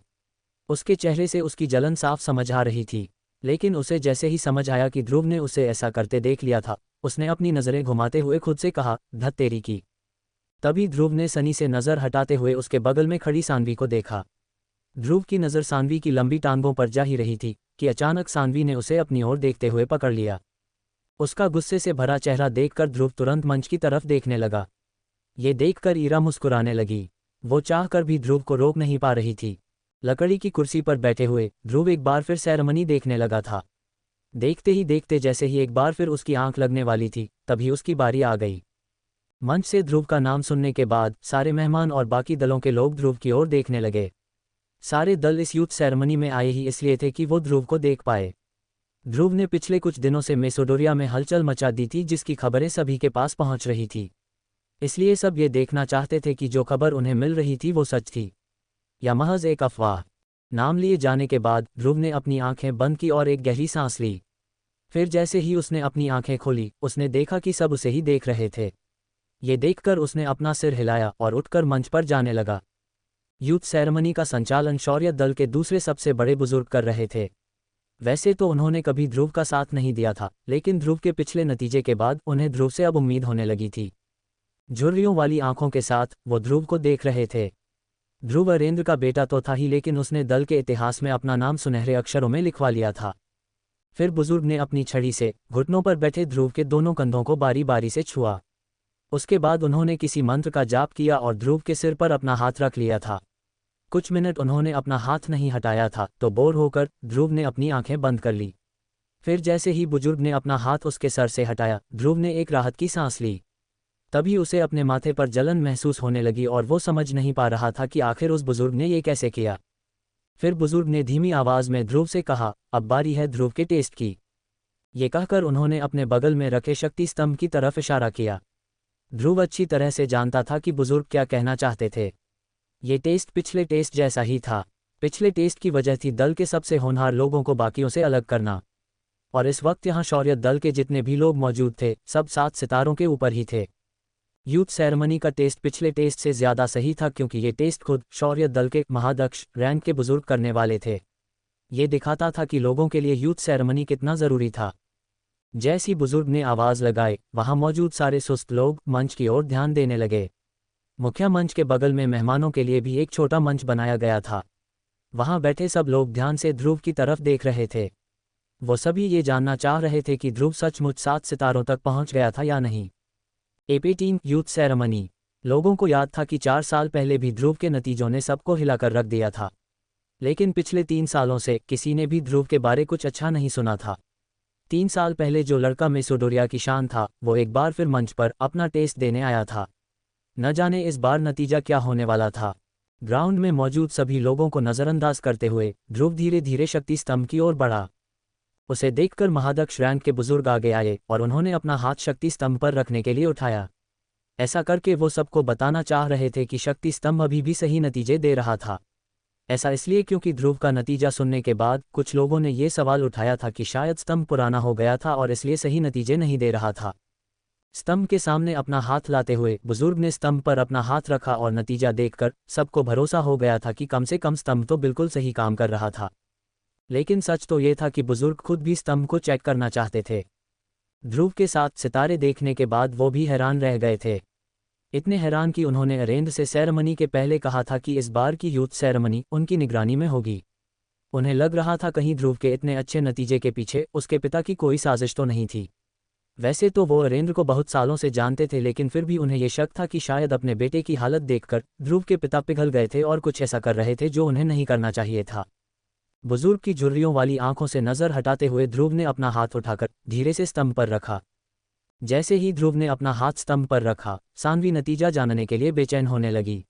उसके चेहरे से उसकी जलन साफ समझ आ रही थी, लेकिन उसे जैसे ही समझ आया कि ध्रुव ने उसे ऐसा करते देख लिया था, उसने अपनी नज़रें घुमाते हुए खुद से कहा, धत तेरी की। तभी ध्रुव ने सनी से नज़र हटाते हुए उसके बगल में खड़ी सानवी को देखा। ध्रुव की नज़र सानवी की लंबी टांगों पर जा ही रही थी कि अचानक सानवी ने उसे अपनी ओर देखते हुए पकड़ लिया। उसका गुस्से से भरा चेहरा देखकर ध्रुव तुरंत मंच की तरफ देखने लगा। ये देखकर ईरा मुस्कुराने लगी। वो चाहकर भी ध्रुव को रोक नहीं पा रही थी। लकड़ी की कुर्सी पर बैठे हुए ध्रुव एक बार फिर सेरेमनी देखने लगा था। देखते ही देखते जैसे ही एक बार फिर उसकी आंख लगने वाली थी, तभी उसकी बारी आ गई। मंच से ध्रुव का नाम सुनने के बाद सारे मेहमान और बाकी दलों के लोग ध्रुव की ओर देखने लगे। सारे दल इस यूथ सेरेमनी में आए ही इसलिए थे कि वो ध्रुव को देख पाए। ध्रुव ने पिछले कुछ दिनों से मेसोडोरिया में हलचल मचा दी थी, जिसकी खबरें सभी के पास पहुंच रही थी। इसलिए सब ये देखना चाहते थे कि जो खबर उन्हें मिल रही थी वो सच थी या महज एक अफवाह। नाम लिए जाने के बाद ध्रुव ने अपनी आंखें बंद की और एक गहरी सांस ली। फिर जैसे ही उसने अपनी आंखें खोली, उसने देखा कि सब उसे ही देख रहे थे। ये देखकर उसने अपना सिर हिलाया और उठकर मंच पर जाने लगा। यूथ सेरेमनी का संचालन शौर्य दल के दूसरे सबसे बड़े बुजुर्ग कर रहे थे। वैसे तो उन्होंने कभी ध्रुव का साथ नहीं दिया था, लेकिन ध्रुव के पिछले नतीजे के बाद उन्हें ध्रुव से अब उम्मीद होने लगी थी। झुर्रियों वाली आंखों के साथ वो ध्रुव को देख रहे थे। ध्रुव अरेंद्र का बेटा तो था ही, लेकिन उसने दल के इतिहास में अपना नाम सुनहरे अक्षरों में लिखवा लिया था। फिर बुजुर्ग ने अपनी छड़ी से घुटनों पर बैठे ध्रुव के दोनों कंधों को बारी बारी से छुआ। उसके बाद उन्होंने किसी मंत्र का जाप किया और ध्रुव के सिर पर अपना हाथ रख लिया था। कुछ मिनट उन्होंने अपना हाथ नहीं हटाया था तो बोर होकर ध्रुव ने अपनी आंखें बंद कर ली। फिर जैसे ही बुजुर्ग ने अपना हाथ उसके सर से हटाया, ध्रुव ने एक राहत की सांस ली। तभी उसे अपने माथे पर जलन महसूस होने लगी और वो समझ नहीं पा रहा था कि आखिर उस बुजुर्ग ने ये कैसे किया। फिर बुजुर्ग ने धीमी आवाज में ध्रुव से कहा, अब बारी है ध्रुव के टेस्ट की। ये कहकर उन्होंने अपने बगल में रखे शक्ति स्तंभ की तरफ इशारा किया। ध्रुव अच्छी तरह से जानता था कि बुजुर्ग क्या कहना चाहते थे। ये टेस्ट पिछले टेस्ट जैसा ही था। पिछले टेस्ट की वजह थी दल के सबसे होनहार लोगों को बाकियों से अलग करना, और इस वक्त यहाँ शौर्य दल के जितने भी लोग मौजूद थे सब 7 सितारों के ऊपर ही थे। यूथ सेरेमनी का टेस्ट पिछले टेस्ट से ज़्यादा सही था, क्योंकि ये टेस्ट खुद शौर्य दल के महादक्ष रैंक के बुजुर्ग करने वाले थे। ये दिखाता था कि लोगों के लिए यूथ सेरेमनी कितना ज़रूरी था। जैसी बुजुर्ग ने आवाज़ लगाई, वहाँ मौजूद सारे सुस्त लोग मंच की ओर ध्यान देने लगे। मुख्य मंच के बगल में मेहमानों के लिए भी एक छोटा मंच बनाया गया था। वहाँ बैठे सब लोग ध्यान से ध्रुव की तरफ देख रहे थे। वो सभी ये जानना चाह रहे थे कि ध्रुव सचमुच 7 सितारों तक पहुँच गया था या नहीं। AP-18 youth ceremony. लोगों को याद था कि 4 साल पहले भी ध्रुव के नतीजों ने सबको हिलाकर रख दिया था, लेकिन पिछले 3 सालों से किसी ने भी ध्रुव के बारे कुछ अच्छा नहीं सुना था। 3 साल पहले जो लड़का मेसोडोरिया की शान था, वो एक बार फिर मंच पर अपना टेस्ट देने आया था। न जाने इस बार नतीजा क्या होने वाला था। ग्राउंड में मौजूद सभी लोगों को नज़रअंदाज करते हुए ध्रुव धीरे धीरे शक्ति स्तंभ की ओर बढ़ा। उसे देखकर महादक्ष रैंक के बुजुर्ग आगे आए और उन्होंने अपना हाथ शक्ति स्तंभ पर रखने के लिए उठाया। ऐसा करके वो सबको बताना चाह रहे थे कि शक्ति स्तंभ अभी भी सही नतीजे दे रहा था। ऐसा इसलिए क्योंकि ध्रुव का नतीजा सुनने के बाद कुछ लोगों ने ये सवाल उठाया था कि शायद स्तंभ पुराना हो गया था और इसलिए सही नतीजे नहीं दे रहा था। स्तंभ के सामने अपना हाथ लाते हुए बुजुर्ग ने स्तंभ पर अपना हाथ रखा और नतीजा देखकर सबको भरोसा हो गया था कि कम से कम स्तंभ तो बिल्कुल सही काम कर रहा था। लेकिन सच तो ये था कि बुजुर्ग खुद भी स्तंभ को चेक करना चाहते थे। ध्रुव के साथ सितारे देखने के बाद वो भी हैरान रह गए थे, इतने हैरान कि उन्होंने अरेंद्र से सेरेमनी के पहले कहा था कि इस बार की यूथ सेरेमनी उनकी निगरानी में होगी। उन्हें लग रहा था कहीं ध्रुव के इतने अच्छे नतीजे के पीछे उसके पिता की कोई साजिश तो नहीं थी। वैसे तो वो अरेंद्र को बहुत सालों से जानते थे, लेकिन फिर भी उन्हें यह शक था कि शायद अपने बेटे की हालत देखकर ध्रुव के पिता पिघल गए थे और कुछ ऐसा कर रहे थे जो उन्हें नहीं करना चाहिए था। बुजुर्ग की झुर्रियों वाली आंखों से नजर हटाते हुए ध्रुव ने अपना हाथ उठाकर धीरे से स्तंभ पर रखा। जैसे ही ध्रुव ने अपना हाथ स्तंभ पर रखा, सान्वी नतीजा जानने के लिए बेचैन होने लगी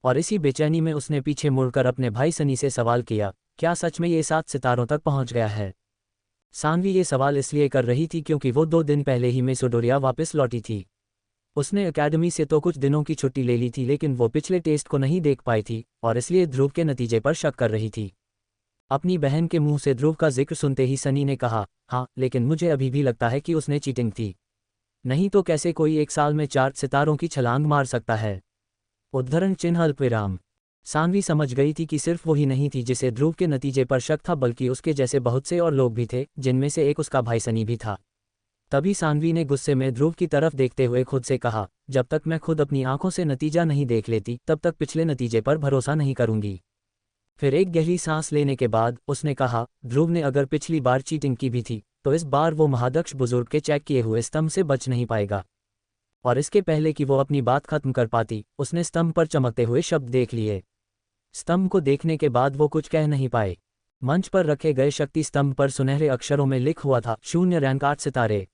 और इसी बेचैनी में उसने पीछे मुड़कर अपने भाई सनी से सवाल किया, क्या सच में ये 7 सितारों तक पहुंच गया है? सान्वी ये सवाल इसलिए कर रही थी क्योंकि वो 2 दिन पहले ही मेसोडोरिया वापस लौटी थी। उसने एकेडमी से तो कुछ दिनों की छुट्टी ले ली थी, लेकिन वो पिछले टेस्ट को नहीं देख पाई थी और इसलिए ध्रुव के नतीजे पर शक कर रही थी। अपनी बहन के मुंह से ध्रुव का जिक्र सुनते ही सनी ने कहा, हाँ, लेकिन मुझे अभी भी लगता है कि उसने चीटिंग थी। नहीं तो कैसे कोई 1 साल में 4 सितारों की छलांग मार सकता है? उद्धरण चिन्ह अल्पविराम। सान्वी समझ गई थी कि सिर्फ वही नहीं थी जिसे ध्रुव के नतीजे पर शक था, बल्कि उसके जैसे बहुत से और लोग भी थे, जिनमें से एक उसका भाई सनी भी था। तभी सान्वी ने गुस्से में ध्रुव की तरफ देखते हुए खुद से कहा, जब तक मैं खुद अपनी आंखों से नतीजा नहीं देख लेती तब तक पिछले नतीजे पर भरोसा नहीं करूंगी। फिर एक गहरी सांस लेने के बाद उसने कहा, ध्रुव ने अगर पिछली बार चीटिंग की भी थी तो इस बार वो महादक्ष बुजुर्ग के चेक किए हुए स्तंभ से बच नहीं पाएगा। और इसके पहले कि वो अपनी बात खत्म कर पाती, उसने स्तंभ पर चमकते हुए शब्द देख लिए। स्तंभ को देखने के बाद वो कुछ कह नहीं पाए। मंच पर रखे गए शक्ति स्तंभ पर सुनहरे अक्षरों में लिख हुआ था, 0 रैंक 8 सितारे।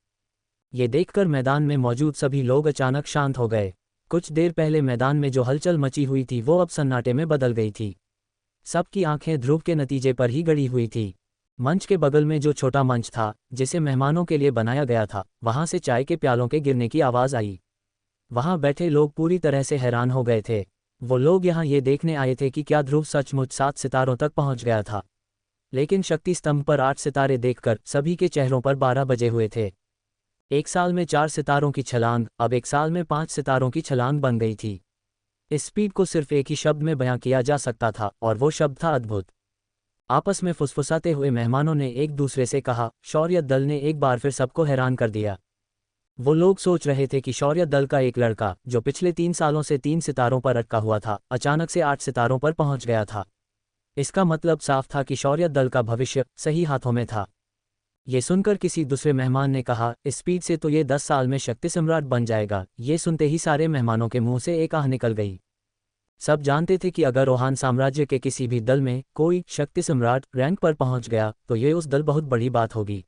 ये देखकर मैदान में मौजूद सभी लोग अचानक शांत हो गए। कुछ देर पहले मैदान में जो हलचल मची हुई थी वो अब सन्नाटे में बदल गई थी। सबकी आंखें ध्रुव के नतीजे पर ही गड़ी हुई थी। मंच के बगल में जो छोटा मंच था जिसे मेहमानों के लिए बनाया गया था, वहां से चाय के प्यालों के गिरने की आवाज आई। वहां बैठे लोग पूरी तरह से हैरान हो गए थे। वो लोग यहाँ ये देखने आए थे कि क्या ध्रुव सचमुच 7 सितारों तक पहुंच गया था। लेकिन शक्ति स्तंभ पर 8 सितारे देखकर सभी के चेहरों पर 12 बजे हुए थे। 1 साल में 4 सितारों की छलांग अब 1 साल में 5 सितारों की छलांग बन गई थी। इस स्पीड को सिर्फ एक ही शब्द में बयां किया जा सकता था और वो शब्द था अद्भुत। आपस में फुसफुसाते हुए मेहमानों ने एक दूसरे से कहा, शौर्य दल ने एक बार फिर सबको हैरान कर दिया। वो लोग सोच रहे थे कि शौर्य दल का एक लड़का जो पिछले 3 सालों से 3 सितारों पर अटका हुआ था, अचानक से 8 सितारों पर पहुंच गया था। इसका मतलब साफ था कि शौर्य दल का भविष्य सही हाथों में था। ये सुनकर किसी दूसरे मेहमान ने कहा, इस स्पीड से तो ये 10 साल में शक्ति सम्राट बन जाएगा। ये सुनते ही सारे मेहमानों के मुंह से एक आह निकल गई। सब जानते थे कि अगर रोहान साम्राज्य के किसी भी दल में कोई शक्ति सम्राट रैंक पर पहुंच गया तो ये उस दल बहुत बड़ी बात होगी।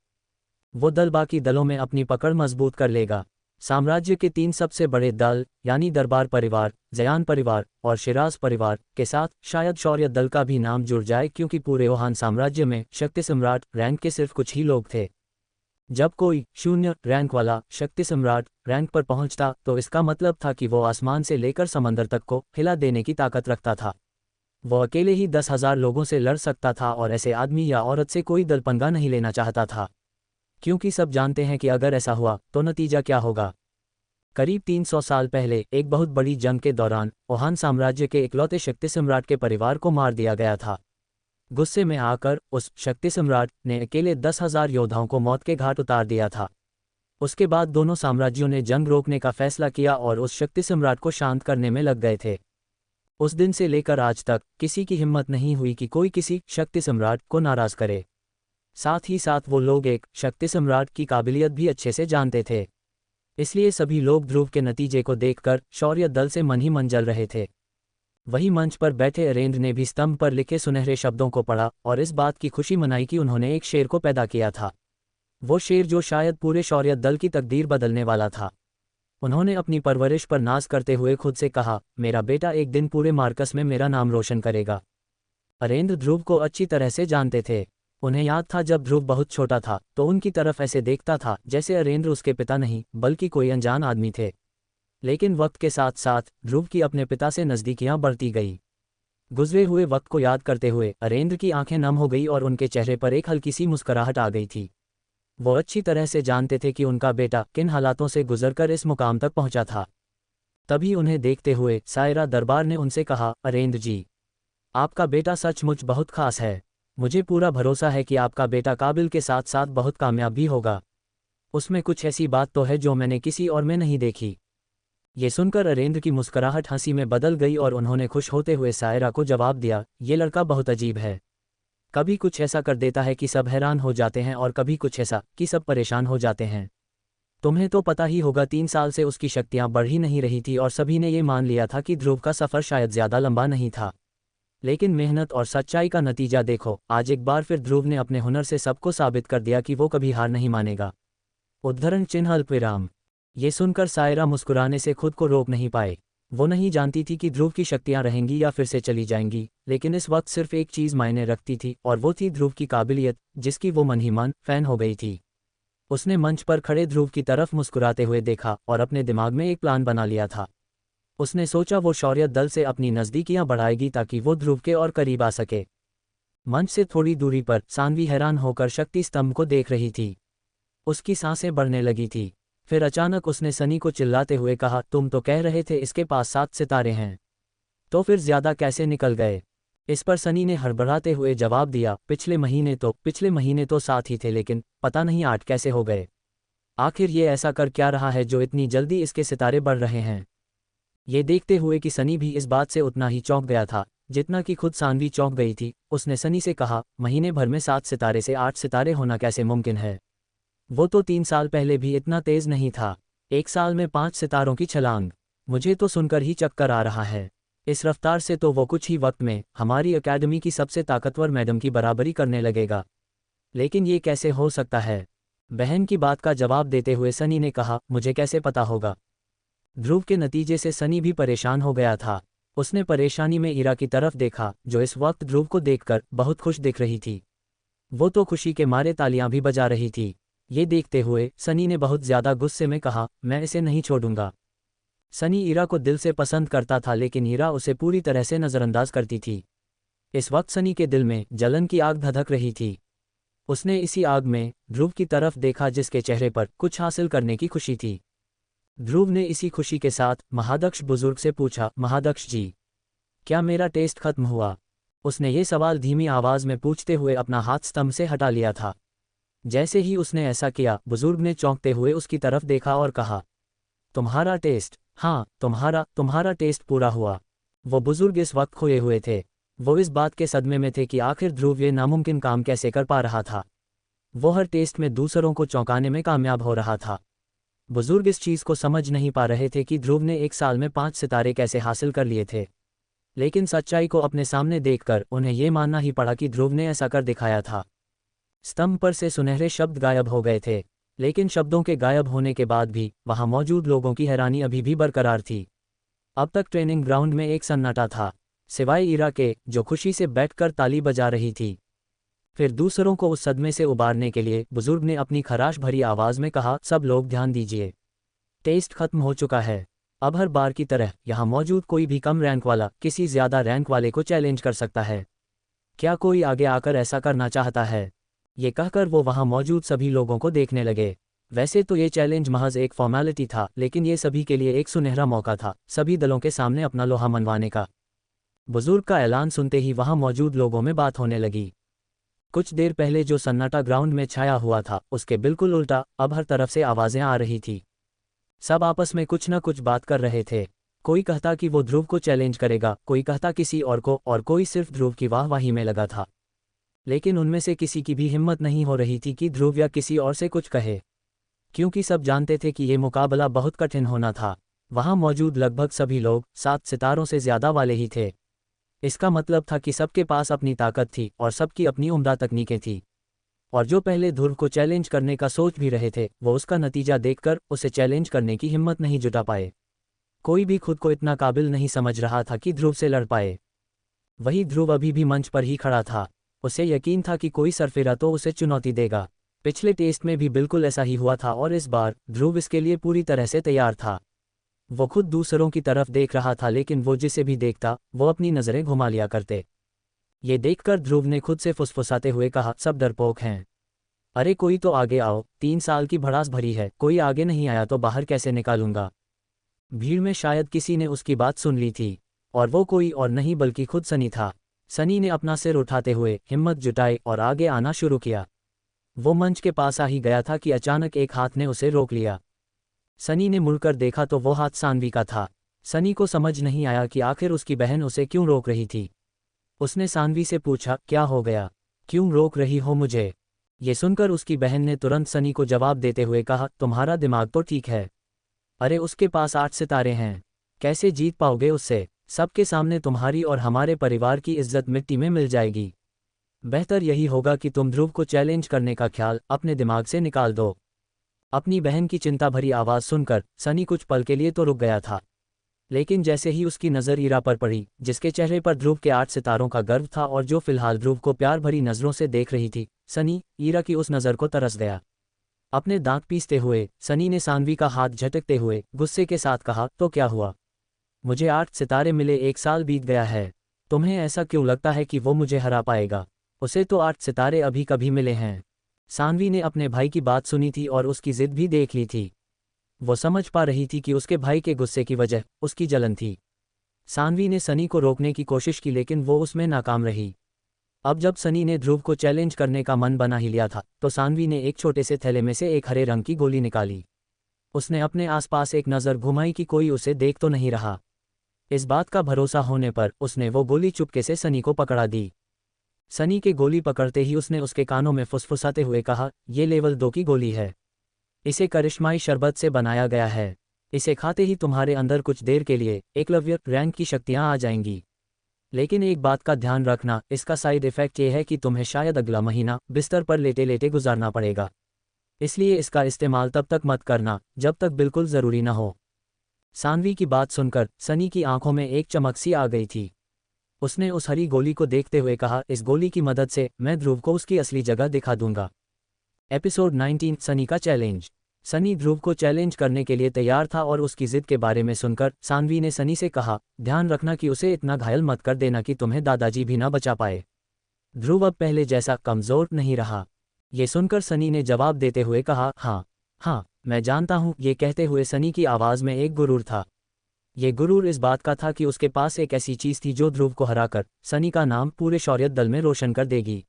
वो दल बाकी दलों में अपनी पकड़ मजबूत कर लेगा। साम्राज्य के 3 सबसे बड़े दल यानी दरबार परिवार, जयान परिवार और शिराज परिवार के साथ शायद शौर्य दल का भी नाम जुड़ जाए, क्योंकि पूरे रोहान साम्राज्य में शक्ति सम्राट रैंक के सिर्फ कुछ ही लोग थे। जब कोई 0 रैंक वाला शक्ति सम्राट रैंक पर पहुंचता तो इसका मतलब था कि वो आसमान से लेकर समंदर तक को हिला देने की ताकत रखता था। वो अकेले ही 10,000 लोगों से लड़ सकता था और ऐसे आदमी या औरत से कोई दल पंगा नहीं लेना चाहता था, क्योंकि सब जानते हैं कि अगर ऐसा हुआ तो नतीजा क्या होगा। करीब 300 साल पहले एक बहुत बड़ी जंग के दौरान रोहान साम्राज्य के इकलौते शक्ति सम्राट के परिवार को मार दिया गया था। गुस्से में आकर उस शक्ति सम्राट ने अकेले 10,000 योद्धाओं को मौत के घाट उतार दिया था। उसके बाद दोनों साम्राज्यों ने जंग रोकने का फैसला किया और उस शक्ति सम्राट को शांत करने में लग गए थे। उस दिन से लेकर आज तक किसी की हिम्मत नहीं हुई कि कोई किसी शक्ति सम्राट को नाराज करे। साथ ही साथ वो लोग एक शक्ति सम्राट की काबिलियत भी अच्छे से जानते थे। इसलिए सभी लोग ध्रुव के नतीजे को देखकर शौर्य दल से मन ही मन जल रहे थे। वही मंच पर बैठे अरेंद्र ने भी स्तंभ पर लिखे सुनहरे शब्दों को पढ़ा और इस बात की खुशी मनाई कि उन्होंने एक शेर को पैदा किया था। वो शेर जो शायद पूरे शौर्य दल की तकदीर बदलने वाला था। उन्होंने अपनी परवरिश पर नाज करते हुए खुद से कहा, मेरा बेटा एक दिन पूरे मार्कस में मेरा नाम रोशन करेगा। अरेंद्र ध्रुव को अच्छी तरह से जानते थे। उन्हें याद था जब ध्रुव बहुत छोटा था तो उनकी तरफ ऐसे देखता था जैसे अरेंद्र उसके पिता नहीं बल्कि कोई अनजान आदमी थे। लेकिन वक्त के साथ साथ ध्रुव की अपने पिता से नज़दीकियां बढ़ती गई। गुजरे हुए वक्त को याद करते हुए अरेंद्र की आंखें नम हो गई और उनके चेहरे पर एक हल्की सी मुस्कुराहट आ गई थी। वो अच्छी तरह से जानते थे कि उनका बेटा किन हालातों से गुजरकर इस मुकाम तक पहुंचा था। तभी उन्हें देखते हुए सायरा दरबार ने उनसे कहा, अरेंद्र जी, आपका बेटा सचमुच बहुत खास है। मुझे पूरा भरोसा है कि आपका बेटा काबिल के साथ साथ बहुत कामयाब भी होगा। उसमें कुछ ऐसी बात तो है जो मैंने किसी और में नहीं देखी। ये सुनकर अरेंद्र की मुस्कुराहट हंसी में बदल गई और उन्होंने खुश होते हुए सायरा को जवाब दिया, ये लड़का बहुत अजीब है। कभी कुछ ऐसा कर देता है कि सब हैरान हो जाते हैं और कभी कुछ ऐसा कि सब परेशान हो जाते हैं। तुम्हें तो पता ही होगा 3 साल से उसकी शक्तियां बढ़ ही नहीं रही थी और सभी ने ये मान लिया था कि ध्रुव का सफ़र शायद ज़्यादा लंबा नहीं था। लेकिन मेहनत और सच्चाई का नतीजा देखो, आज एक बार फिर ध्रुव ने अपने हुनर से सबको साबित कर दिया कि वो कभी हार नहीं मानेगा। उद्धरण चिन्ह अल्पविराम। ये सुनकर सायरा मुस्कुराने से खुद को रोक नहीं पाए। वो नहीं जानती थी कि ध्रुव की शक्तियां रहेंगी या फिर से चली जाएंगी, लेकिन इस वक्त सिर्फ एक चीज़ मायने रखती थी और वो थी ध्रुव की काबिलियत, जिसकी वो मन ही मन फैन हो गई थी। उसने मंच पर खड़े ध्रुव की तरफ मुस्कुराते हुए देखा और अपने दिमाग में एक प्लान बना लिया था। उसने सोचा वो शौर्य दल से अपनी नज़दीकियां बढ़ाएगी ताकि वो ध्रुव के और करीब आ सके। मंच से थोड़ी दूरी पर सानवी हैरान होकर शक्ति स्तंभ को देख रही थी। उसकी सांसें बढ़ने लगी थी। फिर अचानक उसने सनी को चिल्लाते हुए कहा, तुम तो कह रहे थे इसके पास 7 सितारे हैं, तो फिर ज़्यादा कैसे निकल गए? इस पर सनी ने हड़बड़ाते हुए जवाब दिया, पिछले महीने तो 7 ही थे, लेकिन पता नहीं 8 कैसे हो गए। आखिर ये ऐसा कर क्या रहा है जो इतनी जल्दी इसके सितारे बढ़ रहे हैं? ये देखते हुए कि सनी भी इस बात से उतना ही चौंक गया था जितना कि खुद सानवी चौंक गई थी, उसने सनी से कहा, महीने भर में 7 सितारे से 8 सितारे होना कैसे मुमकिन है? वो तो 3 साल पहले भी इतना तेज नहीं था। 1 साल में 5 सितारों की छलांग, मुझे तो सुनकर ही चक्कर आ रहा है। इस रफ्तार से तो वो कुछ ही वक्त में हमारी अकेडमी की सबसे ताकतवर मैडम की बराबरी करने लगेगा। लेकिन ये कैसे हो सकता है? बहन की बात का जवाब देते हुए सनी ने कहा, मुझे कैसे पता होगा? ध्रुव के नतीजे से सनी भी परेशान हो गया था। उसने परेशानी में इरा की तरफ देखा, जो इस वक्त ध्रुव को देखकर बहुत खुश दिख रही थी। वो तो खुशी के मारे तालियां भी बजा रही थी। ये देखते हुए सनी ने बहुत ज़्यादा गुस्से में कहा, मैं इसे नहीं छोड़ूंगा। सनी इरा को दिल से पसंद करता था, लेकिन इरा उसे पूरी तरह से नज़रअंदाज करती थी। इस वक्त सनी के दिल में जलन की आग धधक रही थी। उसने इसी आग में ध्रुव की तरफ देखा, जिसके चेहरे पर कुछ हासिल करने की खुशी थी। ध्रुव ने इसी खुशी के साथ महादक्ष बुजुर्ग से पूछा, महादक्ष जी, क्या मेरा टेस्ट खत्म हुआ? उसने ये सवाल धीमी आवाज़ में पूछते हुए अपना हाथ स्तंभ से हटा लिया था। जैसे ही उसने ऐसा किया, बुजुर्ग ने चौंकते हुए उसकी तरफ देखा और कहा, तुम्हारा टेस्ट? हाँ, तुम्हारा टेस्ट पूरा हुआ। वो बुजुर्ग इस वक्त खोए हुए थे। वो इस बात के सदमे में थे कि आखिर ध्रुव ये नामुमकिन काम कैसे कर पा रहा था। वो हर टेस्ट में दूसरों को चौंकाने में कामयाब हो रहा था। बुजुर्ग इस चीज़ को समझ नहीं पा रहे थे कि ध्रुव ने 1 साल में 5 सितारे कैसे हासिल कर लिए थे। लेकिन सच्चाई को अपने सामने देखकर उन्हें ये मानना ही पड़ा कि ध्रुव ने ऐसा कर दिखाया था। स्तंभ पर से सुनहरे शब्द गायब हो गए थे, लेकिन शब्दों के गायब होने के बाद भी वहां मौजूद लोगों की हैरानी अभी भी बरकरार थी। अब तक ट्रेनिंग ग्राउंड में एक सन्नाटा था, सिवाय इरा के, जो खुशी से बैठकर ताली बजा रही थी। फिर दूसरों को उस सदमे से उबारने के लिए बुजुर्ग ने अपनी खराश भरी आवाज़ में कहा, सब लोग ध्यान दीजिए, टेस्ट खत्म हो चुका है। अब हर बार की तरह यहाँ मौजूद कोई भी कम रैंक वाला किसी ज़्यादा रैंक वाले को चैलेंज कर सकता है। क्या कोई आगे आकर ऐसा करना चाहता है? ये कहकर वो वहाँ मौजूद सभी लोगों को देखने लगे। वैसे तो ये चैलेंज महज एक फॉर्मेलिटी था, लेकिन ये सभी के लिए एक सुनहरा मौका था सभी दलों के सामने अपना लोहा मनवाने का। बुजुर्ग का ऐलान सुनते ही वहाँ मौजूद लोगों में बात होने लगी। कुछ देर पहले जो सन्नाटा ग्राउंड में छाया हुआ था, उसके बिल्कुल उल्टा अब हर तरफ से आवाज़ें आ रही थी। सब आपस में कुछ न कुछ बात कर रहे थे। कोई कहता कि वो ध्रुव को चैलेंज करेगा, कोई कहता किसी और को, और कोई सिर्फ ध्रुव की वाहवाही में लगा था। लेकिन उनमें से किसी की भी हिम्मत नहीं हो रही थी कि ध्रुव या किसी और से कुछ कहे, क्योंकि सब जानते थे कि ये मुकाबला बहुत कठिन होना था। वहाँ मौजूद लगभग सभी लोग 7 सितारों से ज़्यादा वाले ही थे। इसका मतलब था कि सबके पास अपनी ताकत थी और सबकी अपनी उम्दा तकनीकें थीं। और जो पहले ध्रुव को चैलेंज करने का सोच भी रहे थे, वो उसका नतीजा देखकर उसे चैलेंज करने की हिम्मत नहीं जुटा पाए। कोई भी खुद को इतना काबिल नहीं समझ रहा था कि ध्रुव से लड़ पाए। वही ध्रुव अभी भी मंच पर ही खड़ा था। उसे यकीन था कि कोई सरफिरा तो उसे चुनौती देगा। पिछले टेस्ट में भी बिल्कुल ऐसा ही हुआ था और इस बार ध्रुव इसके लिए पूरी तरह से तैयार था। वो खुद दूसरों की तरफ देख रहा था, लेकिन वो जिसे भी देखता वो अपनी नज़रें घुमा लिया करते। ये देखकर ध्रुव ने खुद से फुसफुसाते हुए कहा, सब डरपोक हैं। अरे कोई तो आगे आओ, 3 साल की भड़ास भरी है, कोई आगे नहीं आया तो बाहर कैसे निकालूंगा। भीड़ में शायद किसी ने उसकी बात सुन ली थी, और वो कोई और नहीं बल्कि खुद सनी था। सनी ने अपना सिर उठाते हुए हिम्मत जुटाई और आगे आना शुरू किया। वो मंच के पास आ ही गया था कि अचानक एक हाथ ने उसे रोक लिया। सनी ने मुड़कर देखा तो वो हाथ सानवी का था। सनी को समझ नहीं आया कि आखिर उसकी बहन उसे क्यों रोक रही थी। उसने सानवी से पूछा, क्या हो गया, क्यों रोक रही हो मुझे। ये सुनकर उसकी बहन ने तुरंत सनी को जवाब देते हुए कहा, तुम्हारा दिमाग तो ठीक है। अरे उसके पास 8 सितारे हैं, कैसे जीत पाओगे उससे। सबके सामने तुम्हारी और हमारे परिवार की इज्जत मिट्टी में मिल जाएगी। बेहतर यही होगा कि तुम ध्रुव को चैलेंज करने का ख्याल अपने दिमाग से निकाल दो। अपनी बहन की चिंता भरी आवाज़ सुनकर सनी कुछ पल के लिए तो रुक गया था, लेकिन जैसे ही उसकी नज़र ईरा पर पड़ी, जिसके चेहरे पर ध्रुव के 8 सितारों का गर्व था और जो फिलहाल ध्रुव को प्यार भरी नज़रों से देख रही थी, सनी ईरा की उस नज़र को तरस गया। अपने दांत पीसते हुए सनी ने सानवी का हाथ झटकते हुए गुस्से के साथ कहा, तो क्या हुआ, मुझे 8 सितारे मिले, 1 साल बीत गया है, तुम्हें ऐसा क्यों लगता है कि वो मुझे हरा पाएगा। उसे तो 8 सितारे अभी कभी मिले हैं। सानवी ने अपने भाई की बात सुनी थी और उसकी जिद भी देख ली थी। वो समझ पा रही थी कि उसके भाई के गुस्से की वजह उसकी जलन थी। सानवी ने सनी को रोकने की कोशिश की, लेकिन वो उसमें नाकाम रही। अब जब सनी ने ध्रुव को चैलेंज करने का मन बना ही लिया था, तो सानवी ने एक छोटे से थैले में से एक हरे रंग की गोली निकाली। उसने अपने आसपास एक नज़र घुमाई कि कोई उसे देख तो नहीं रहा। इस बात का भरोसा होने पर उसने वो गोली चुपके से सनी को पकड़ा दी। सनी के गोली पकड़ते ही उसने उसके कानों में फुसफुसाते हुए कहा, ये लेवल 2 की गोली है, इसे करिश्माई शरबत से बनाया गया है, इसे खाते ही तुम्हारे अंदर कुछ देर के लिए एकलव्य रैंक की शक्तियां आ जाएंगी। लेकिन एक बात का ध्यान रखना, इसका साइड इफेक्ट ये है कि तुम्हें शायद अगला महीना बिस्तर पर लेटे लेटे गुजारना पड़ेगा, इसलिए इसका इस्तेमाल तब तक मत करना जब तक बिल्कुल ज़रूरी न हो। सानवी की बात सुनकर सनी की आंखों में एक चमक सी आ गई थी। उसने उस हरी गोली को देखते हुए कहा, इस गोली की मदद से मैं ध्रुव को उसकी असली जगह दिखा दूंगा। एपिसोड 19, सनी का चैलेंज। सनी ध्रुव को चैलेंज करने के लिए तैयार था और उसकी जिद के बारे में सुनकर सानवी ने सनी से कहा, ध्यान रखना कि उसे इतना घायल मत कर देना कि तुम्हें दादाजी भी ना बचा पाए। ध्रुव अब पहले जैसा कमज़ोर नहीं रहा। ये सुनकर सनी ने जवाब देते हुए कहा, हाँ हाँ मैं जानता हूँ। ये कहते हुए सनी की आवाज़ में एक गुरूर था। ये गुरूर इस बात का था कि उसके पास एक ऐसी चीज़ थी जो ध्रुव को हराकर सनी का नाम पूरे शौर्यत दल में रोशन कर देगी।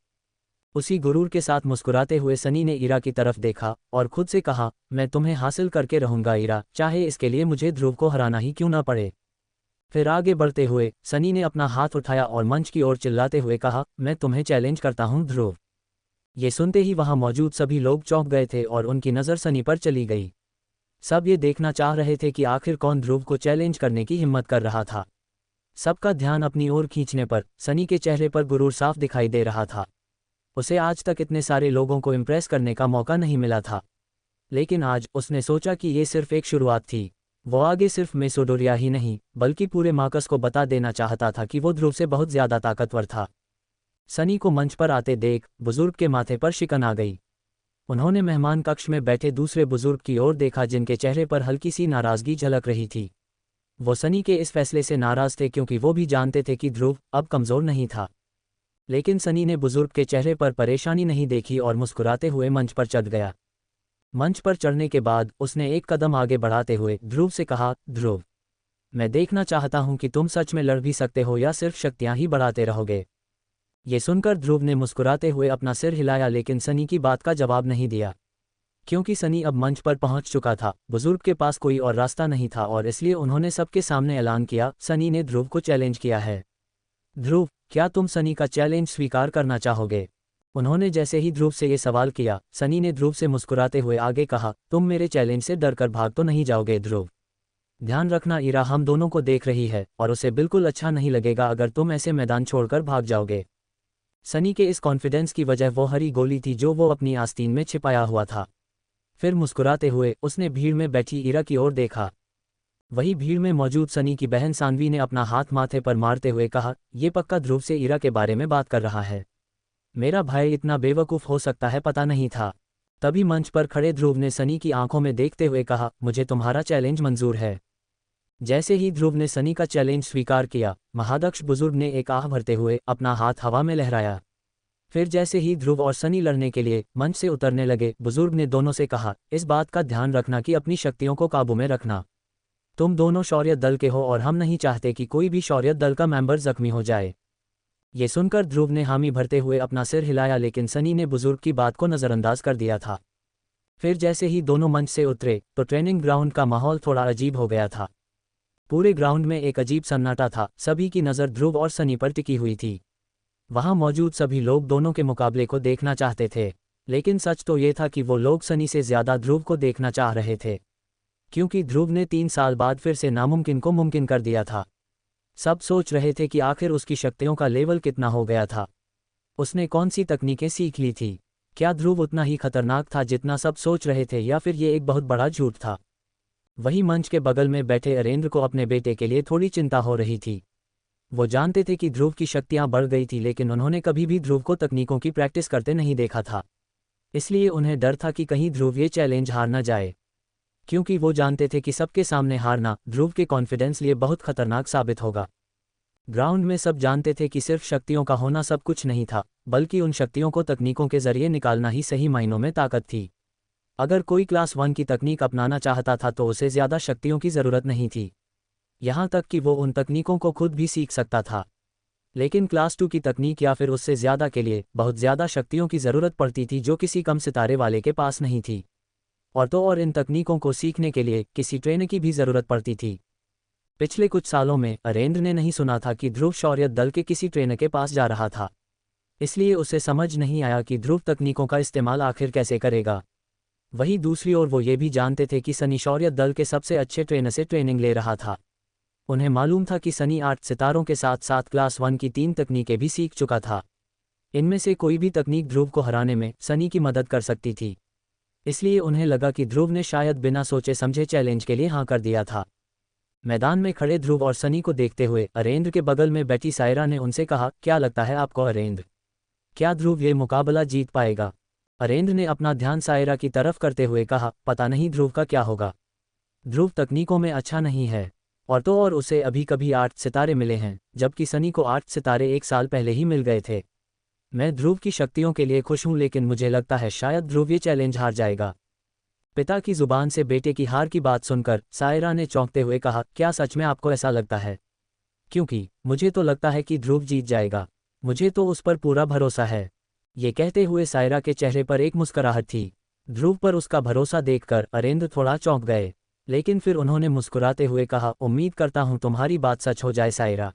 उसी गुरूर के साथ मुस्कुराते हुए सनी ने ईरा की तरफ देखा और खुद से कहा, मैं तुम्हें हासिल करके रहूंगा ईरा, चाहे इसके लिए मुझे ध्रुव को हराना ही क्यों ना पड़े। फिर आगे बढ़ते हुए सनी ने अपना हाथ उठाया और मंच की ओर चिल्लाते हुए कहा, मैं तुम्हें चैलेंज करता हूँ ध्रुव। ये सुनते ही वहां मौजूद सभी लोग चौंक गए थे और उनकी नज़र सनी पर चली गई। सब ये देखना चाह रहे थे कि आखिर कौन ध्रुव को चैलेंज करने की हिम्मत कर रहा था। सबका ध्यान अपनी ओर खींचने पर सनी के चेहरे पर गुरूर साफ दिखाई दे रहा था। उसे आज तक इतने सारे लोगों को इम्प्रेस करने का मौका नहीं मिला था, लेकिन आज उसने सोचा कि ये सिर्फ एक शुरुआत थी। वो आगे सिर्फ मेसोडोरिया ही नहीं बल्कि पूरे मार्कस को बता देना चाहता था कि वो ध्रुव से बहुत ज़्यादा ताकतवर था। सनी को मंच पर आते देख बुजुर्ग के माथे पर शिकन आ गई। उन्होंने मेहमान कक्ष में बैठे दूसरे बुजुर्ग की ओर देखा, जिनके चेहरे पर हल्की सी नाराज़गी झलक रही थी। वो सनी के इस फैसले से नाराज़ थे क्योंकि वो भी जानते थे कि ध्रुव अब कमज़ोर नहीं था। लेकिन सनी ने बुजुर्ग के चेहरे पर परेशानी नहीं देखी और मुस्कुराते हुए मंच पर चढ़ गया। मंच पर चढ़ने के बाद उसने एक कदम आगे बढ़ाते हुए ध्रुव से कहा, ध्रुव, मैं देखना चाहता हूं कि तुम सच में लड़ भी सकते हो या सिर्फ शक्तियां ही बढ़ाते रहोगे। ये सुनकर ध्रुव ने मुस्कुराते हुए अपना सिर हिलाया, लेकिन सनी की बात का जवाब नहीं दिया। क्योंकि सनी अब मंच पर पहुंच चुका था, बुजुर्ग के पास कोई और रास्ता नहीं था और इसलिए उन्होंने सबके सामने ऐलान किया, सनी ने ध्रुव को चैलेंज किया है। ध्रुव, क्या तुम सनी का चैलेंज स्वीकार करना चाहोगे? उन्होंने जैसे ही ध्रुव से ये सवाल किया, सनी ने ध्रुव से मुस्कुराते हुए आगे कहा, तुम मेरे चैलेंज से डर कर भाग तो नहीं जाओगे ध्रुव। ध्यान रखना, ईरा हम दोनों को देख रही है और उसे बिल्कुल अच्छा नहीं लगेगा अगर तुम ऐसे मैदान छोड़कर भाग जाओगे। सनी के इस कॉन्फिडेंस की वजह वो हरी गोली थी जो वो अपनी आस्तीन में छिपाया हुआ था। फिर मुस्कुराते हुए उसने भीड़ में बैठी ईरा की ओर देखा। वही भीड़ में मौजूद सनी की बहन सानवी ने अपना हाथ माथे पर मारते हुए कहा, ये पक्का ध्रुव से ईरा के बारे में बात कर रहा है। मेरा भाई इतना बेवकूफ़ हो सकता है, पता नहीं था। तभी मंच पर खड़े ध्रुव ने सनी की आंखों में देखते हुए कहा, मुझे तुम्हारा चैलेंज मंजूर है। जैसे ही ध्रुव ने सनी का चैलेंज स्वीकार किया, महादक्ष बुजुर्ग ने एक आह भरते हुए अपना हाथ हवा में लहराया। फिर जैसे ही ध्रुव और सनी लड़ने के लिए मंच से उतरने लगे, बुजुर्ग ने दोनों से कहा, इस बात का ध्यान रखना कि अपनी शक्तियों को काबू में रखना। तुम दोनों शौर्य दल के हो और हम नहीं चाहते कि कोई भी शौर्य दल का मेंबर जख्मी हो जाए। ये सुनकर ध्रुव ने हामी भरते हुए अपना सिर हिलाया, लेकिन सनी ने बुजुर्ग की बात को नज़रअंदाज कर दिया था। फिर जैसे ही दोनों मंच से उतरे तो ट्रेनिंग ग्राउंड का माहौल थोड़ा अजीब हो गया था। पूरे ग्राउंड में एक अजीब सन्नाटा था, सभी की नज़र ध्रुव और सनी पर टिकी हुई थी। वहां मौजूद सभी लोग दोनों के मुकाबले को देखना चाहते थे, लेकिन सच तो ये था कि वो लोग सनी से ज़्यादा ध्रुव को देखना चाह रहे थे, क्योंकि ध्रुव ने 3 साल बाद फिर से नामुमकिन को मुमकिन कर दिया था। सब सोच रहे थे कि आखिर उसकी शक्तियों का लेवल कितना हो गया था, उसने कौन सी तकनीकें सीख ली थी, क्या ध्रुव उतना ही खतरनाक था जितना सब सोच रहे थे, या फिर ये एक बहुत बड़ा झूठ था। वही मंच के बगल में बैठे अरेंद्र को अपने बेटे के लिए थोड़ी चिंता हो रही थी। वो जानते थे कि ध्रुव की शक्तियां बढ़ गई थी, लेकिन उन्होंने कभी भी ध्रुव को तकनीकों की प्रैक्टिस करते नहीं देखा था। इसलिए उन्हें डर था कि कहीं ध्रुव ये चैलेंज हार ना जाए, क्योंकि वो जानते थे कि सबके सामने हारना ध्रुव के कॉन्फिडेंस लिए बहुत खतरनाक साबित होगा। ग्राउंड में सब जानते थे कि सिर्फ शक्तियों का होना सब कुछ नहीं था, बल्कि उन शक्तियों को तकनीकों के जरिए निकालना ही सही मायनों में ताकत थी। अगर कोई क्लास 1 की तकनीक अपनाना चाहता था तो उसे ज़्यादा शक्तियों की ज़रूरत नहीं थी, यहाँ तक कि वो उन तकनीकों को खुद भी सीख सकता था। लेकिन क्लास 2 की तकनीक या फिर उससे ज़्यादा के लिए बहुत ज़्यादा शक्तियों की ज़रूरत पड़ती थी, जो किसी कम सितारे वाले के पास नहीं थी। और इन तकनीकों को सीखने के लिए किसी ट्रेनर की भी ज़रूरत पड़ती थी। पिछले कुछ सालों में अरेंद्र ने नहीं सुना था कि ध्रुव शौर्य दल के किसी ट्रेनर के पास जा रहा था, इसलिए उसे समझ नहीं आया कि ध्रुव तकनीकों का इस्तेमाल आखिर कैसे करेगा। वहीं दूसरी ओर वो ये भी जानते थे कि सनी शौर्य दल के सबसे अच्छे ट्रेनर से ट्रेनिंग ले रहा था। उन्हें मालूम था कि सनी 8 सितारों के साथ साथ क्लास 1 की 3 तकनीकें भी सीख चुका था। इनमें से कोई भी तकनीक ध्रुव को हराने में सनी की मदद कर सकती थी। इसलिए उन्हें लगा कि ध्रुव ने शायद बिना सोचे समझे चैलेंज के लिए हाँ कर दिया था। मैदान में खड़े ध्रुव और सनी को देखते हुए अरेंद्र के बगल में बैठी सायरा ने उनसे कहा, क्या लगता है आपको अरेंद्र, क्या ध्रुव ये मुकाबला जीत पाएगा? अरेंद्र ने अपना ध्यान सायरा की तरफ करते हुए कहा, पता नहीं ध्रुव का क्या होगा। ध्रुव तकनीकों में अच्छा नहीं है, और उसे अभी कभी 8 सितारे मिले हैं, जबकि सनी को 8 सितारे 1 साल पहले ही मिल गए थे। मैं ध्रुव की शक्तियों के लिए खुश हूं, लेकिन मुझे लगता है शायद ध्रुव ये चैलेंज हार जाएगा। पिता की जुबान से बेटे की हार की बात सुनकर सायरा ने चौंकते हुए कहा, क्या सच में आपको ऐसा लगता है? क्योंकि मुझे तो लगता है कि ध्रुव जीत जाएगा, मुझे तो उस पर पूरा भरोसा है। ये कहते हुए सायरा के चेहरे पर एक मुस्कुराहट थी। ध्रुव पर उसका भरोसा देखकर अरेंद्र थोड़ा चौंक गए, लेकिन फिर उन्होंने मुस्कुराते हुए कहा, उम्मीद करता हूं तुम्हारी बात सच हो जाए सायरा।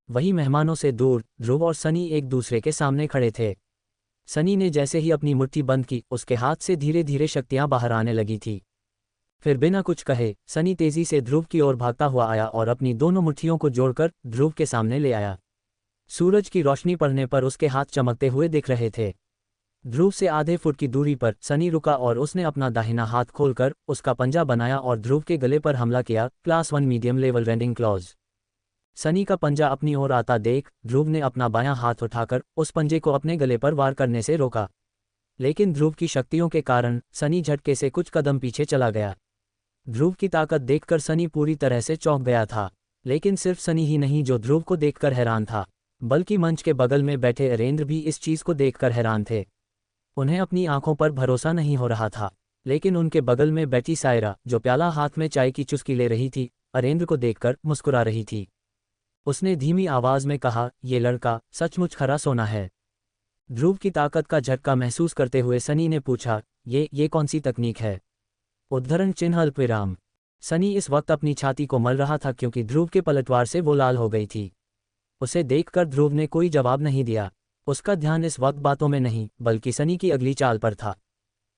वही मेहमानों से दूर ध्रुव और सनी एक दूसरे के सामने खड़े थे। सनी ने जैसे ही अपनी मुट्ठी बंद की, उसके हाथ से धीरे धीरे शक्तियां बाहर आने लगी थी। फिर बिना कुछ कहे सनी तेजी से ध्रुव की ओर भागता हुआ आया और अपनी दोनों मुट्ठियों को जोड़कर ध्रुव के सामने ले आया। सूरज की रोशनी पड़ने पर उसके हाथ चमकते हुए दिख रहे थे। ध्रुव से आधे फुट की दूरी पर सनी रुका और उसने अपना दाहिना हाथ खोलकर उसका पंजा बनाया और ध्रुव के गले पर हमला किया। Class 1 medium level rending clause. Sunny का पंजा अपनी ओर आता देख ध्रुव ने अपना बायां हाथ उठाकर उस पंजे को अपने गले पर वार करने से रोका, लेकिन ध्रुव की शक्तियों के कारण सनी झटके से कुछ कदम पीछे चला गया। ध्रुव की ताकत देखकर सनी पूरी तरह से चौंक गया था, लेकिन सिर्फ सनी ही नहीं जो ध्रुव को देखकर हैरान था, बल्कि मंच के बगल में बैठे अरेंद्र भी इस चीज़ को देखकर हैरान थे। उन्हें अपनी आंखों पर भरोसा नहीं हो रहा था, लेकिन उनके बगल में बैठी सायरा, जो प्याला हाथ में चाय की चुस्की ले रही थी, अरेंद्र को देखकर मुस्कुरा रही थी। उसने धीमी आवाज में कहा, ये लड़का सचमुच खरा सोना है। ध्रुव की ताकत का झटका महसूस करते हुए सनी ने पूछा, ये कौन सी तकनीक है? उद्धरण चिन्ह अल्पविराम। सनी इस वक्त अपनी छाती को मल रहा था, क्योंकि ध्रुव के पलटवार से वो लाल हो गई थी। उसे देखकर ध्रुव ने कोई जवाब नहीं दिया। उसका ध्यान इस वक्त बातों में नहीं, बल्कि सनी की अगली चाल पर था।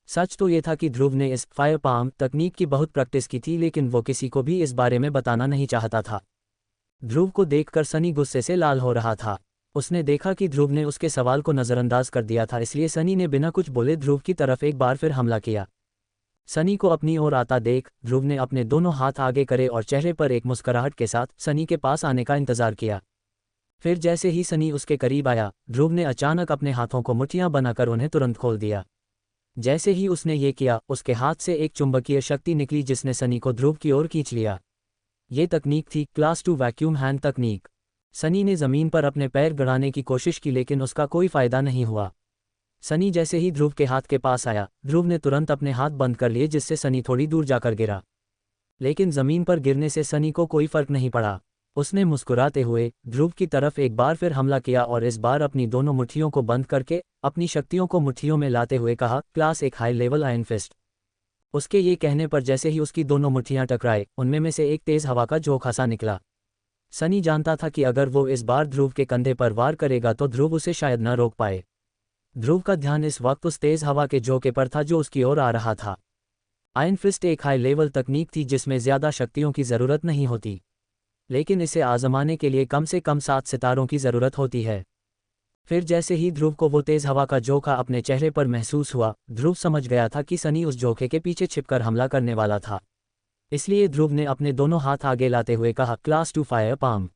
सच तो ये था कि ध्रुव ने इस फायर पाम तकनीक की बहुत प्रैक्टिस की थी, लेकिन वो किसी को भी इस बारे में बताना नहीं चाहता था। ध्रुव को देखकर सनी गुस्से से लाल हो रहा था। उसने देखा कि ध्रुव ने उसके सवाल को नज़रअंदाज कर दिया था, इसलिए सनी ने बिना कुछ बोले ध्रुव की तरफ एक बार फिर हमला किया। सनी को अपनी ओर आता देख ध्रुव ने अपने दोनों हाथ आगे करे और चेहरे पर एक मुस्कुराहट के साथ सनी के पास आने का इंतजार किया। फिर जैसे ही सनी उसके करीब आया, ध्रुव ने अचानक अपने हाथों को मुट्ठियां बनाकर उन्हें तुरंत खोल दिया। जैसे ही उसने ये किया, उसके हाथ से एक चुंबकीय शक्ति निकली जिसने सनी को ध्रुव की ओर खींच लिया। ये तकनीक थी क्लास 2 वैक्यूम हैंड तकनीक। सनी ने ज़मीन पर अपने पैर गड़ाने की कोशिश की लेकिन उसका कोई फ़ायदा नहीं हुआ। सनी जैसे ही ध्रुव के हाथ के पास आया, ध्रुव ने तुरंत अपने हाथ बंद कर लिए जिससे सनी थोड़ी दूर जाकर गिरा। लेकिन ज़मीन पर गिरने से सनी को कोई फर्क नहीं पड़ा। उसने मुस्कुराते हुए ध्रुव की तरफ एक बार फिर हमला किया और इस बार अपनी दोनों मुट्ठियों को बंद करके अपनी शक्तियों को मुट्ठियों में लाते हुए कहा, क्लास एक हाई लेवल आयरन फिस्ट। उसके ये कहने पर जैसे ही उसकी दोनों मुट्ठियां टकराए, उनमें में से एक तेज़ हवा का झोंका सा निकला। सनी जानता था कि अगर वो इस बार ध्रुव के कंधे पर वार करेगा तो ध्रुव उसे शायद न रोक पाए। ध्रुव का ध्यान इस वक्त उस तेज़ हवा के झोंके पर था जो उसकी ओर आ रहा था। आयरन फिस्ट एक हाई लेवल तकनीक थी जिसमें ज़्यादा शक्तियों की ज़रूरत नहीं होती, लेकिन इसे आजमाने के लिए कम से कम 7 सितारों की ज़रूरत होती है। फिर जैसे ही ध्रुव को वो तेज़ हवा का झोंका अपने चेहरे पर महसूस हुआ, ध्रुव समझ गया था कि सनी उस झोंके के पीछे छिपकर हमला करने वाला था। इसलिए ध्रुव ने अपने दोनों हाथ आगे लाते हुए कहा, क्लास 2 फायर पाम।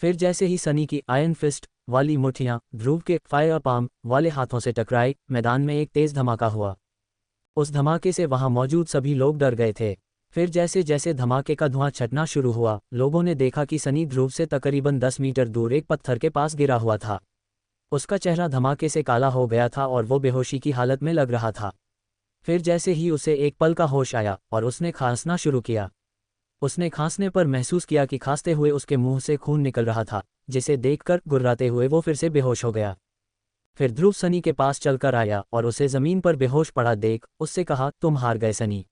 फिर जैसे ही सनी की आयरन फिस्ट वाली मुट्ठियां ध्रुव के फायर पाम वाले हाथों से टकराई, मैदान में एक तेज़ धमाका हुआ। उस धमाके से वहां मौजूद सभी लोग डर गए थे। फिर जैसे जैसे धमाके का धुआं छटना शुरू हुआ, लोगों ने देखा कि सनी ध्रुव से तकरीबन 10 मीटर दूर एक पत्थर के पास गिरा हुआ था। उसका चेहरा धमाके से काला हो गया था और वो बेहोशी की हालत में लग रहा था। फिर जैसे ही उसे एक पल का होश आया और उसने खांसना शुरू किया। उसने खांसने पर महसूस किया कि खांसते हुए उसके मुंह से खून निकल रहा था, जिसे देखकर गुर्राते हुए वो फिर से बेहोश हो गया। फिर ध्रुव सनी के पास चलकर आया और उसे ज़मीन पर बेहोश पड़ा देख उससे कहा, तुम हार गए सनी।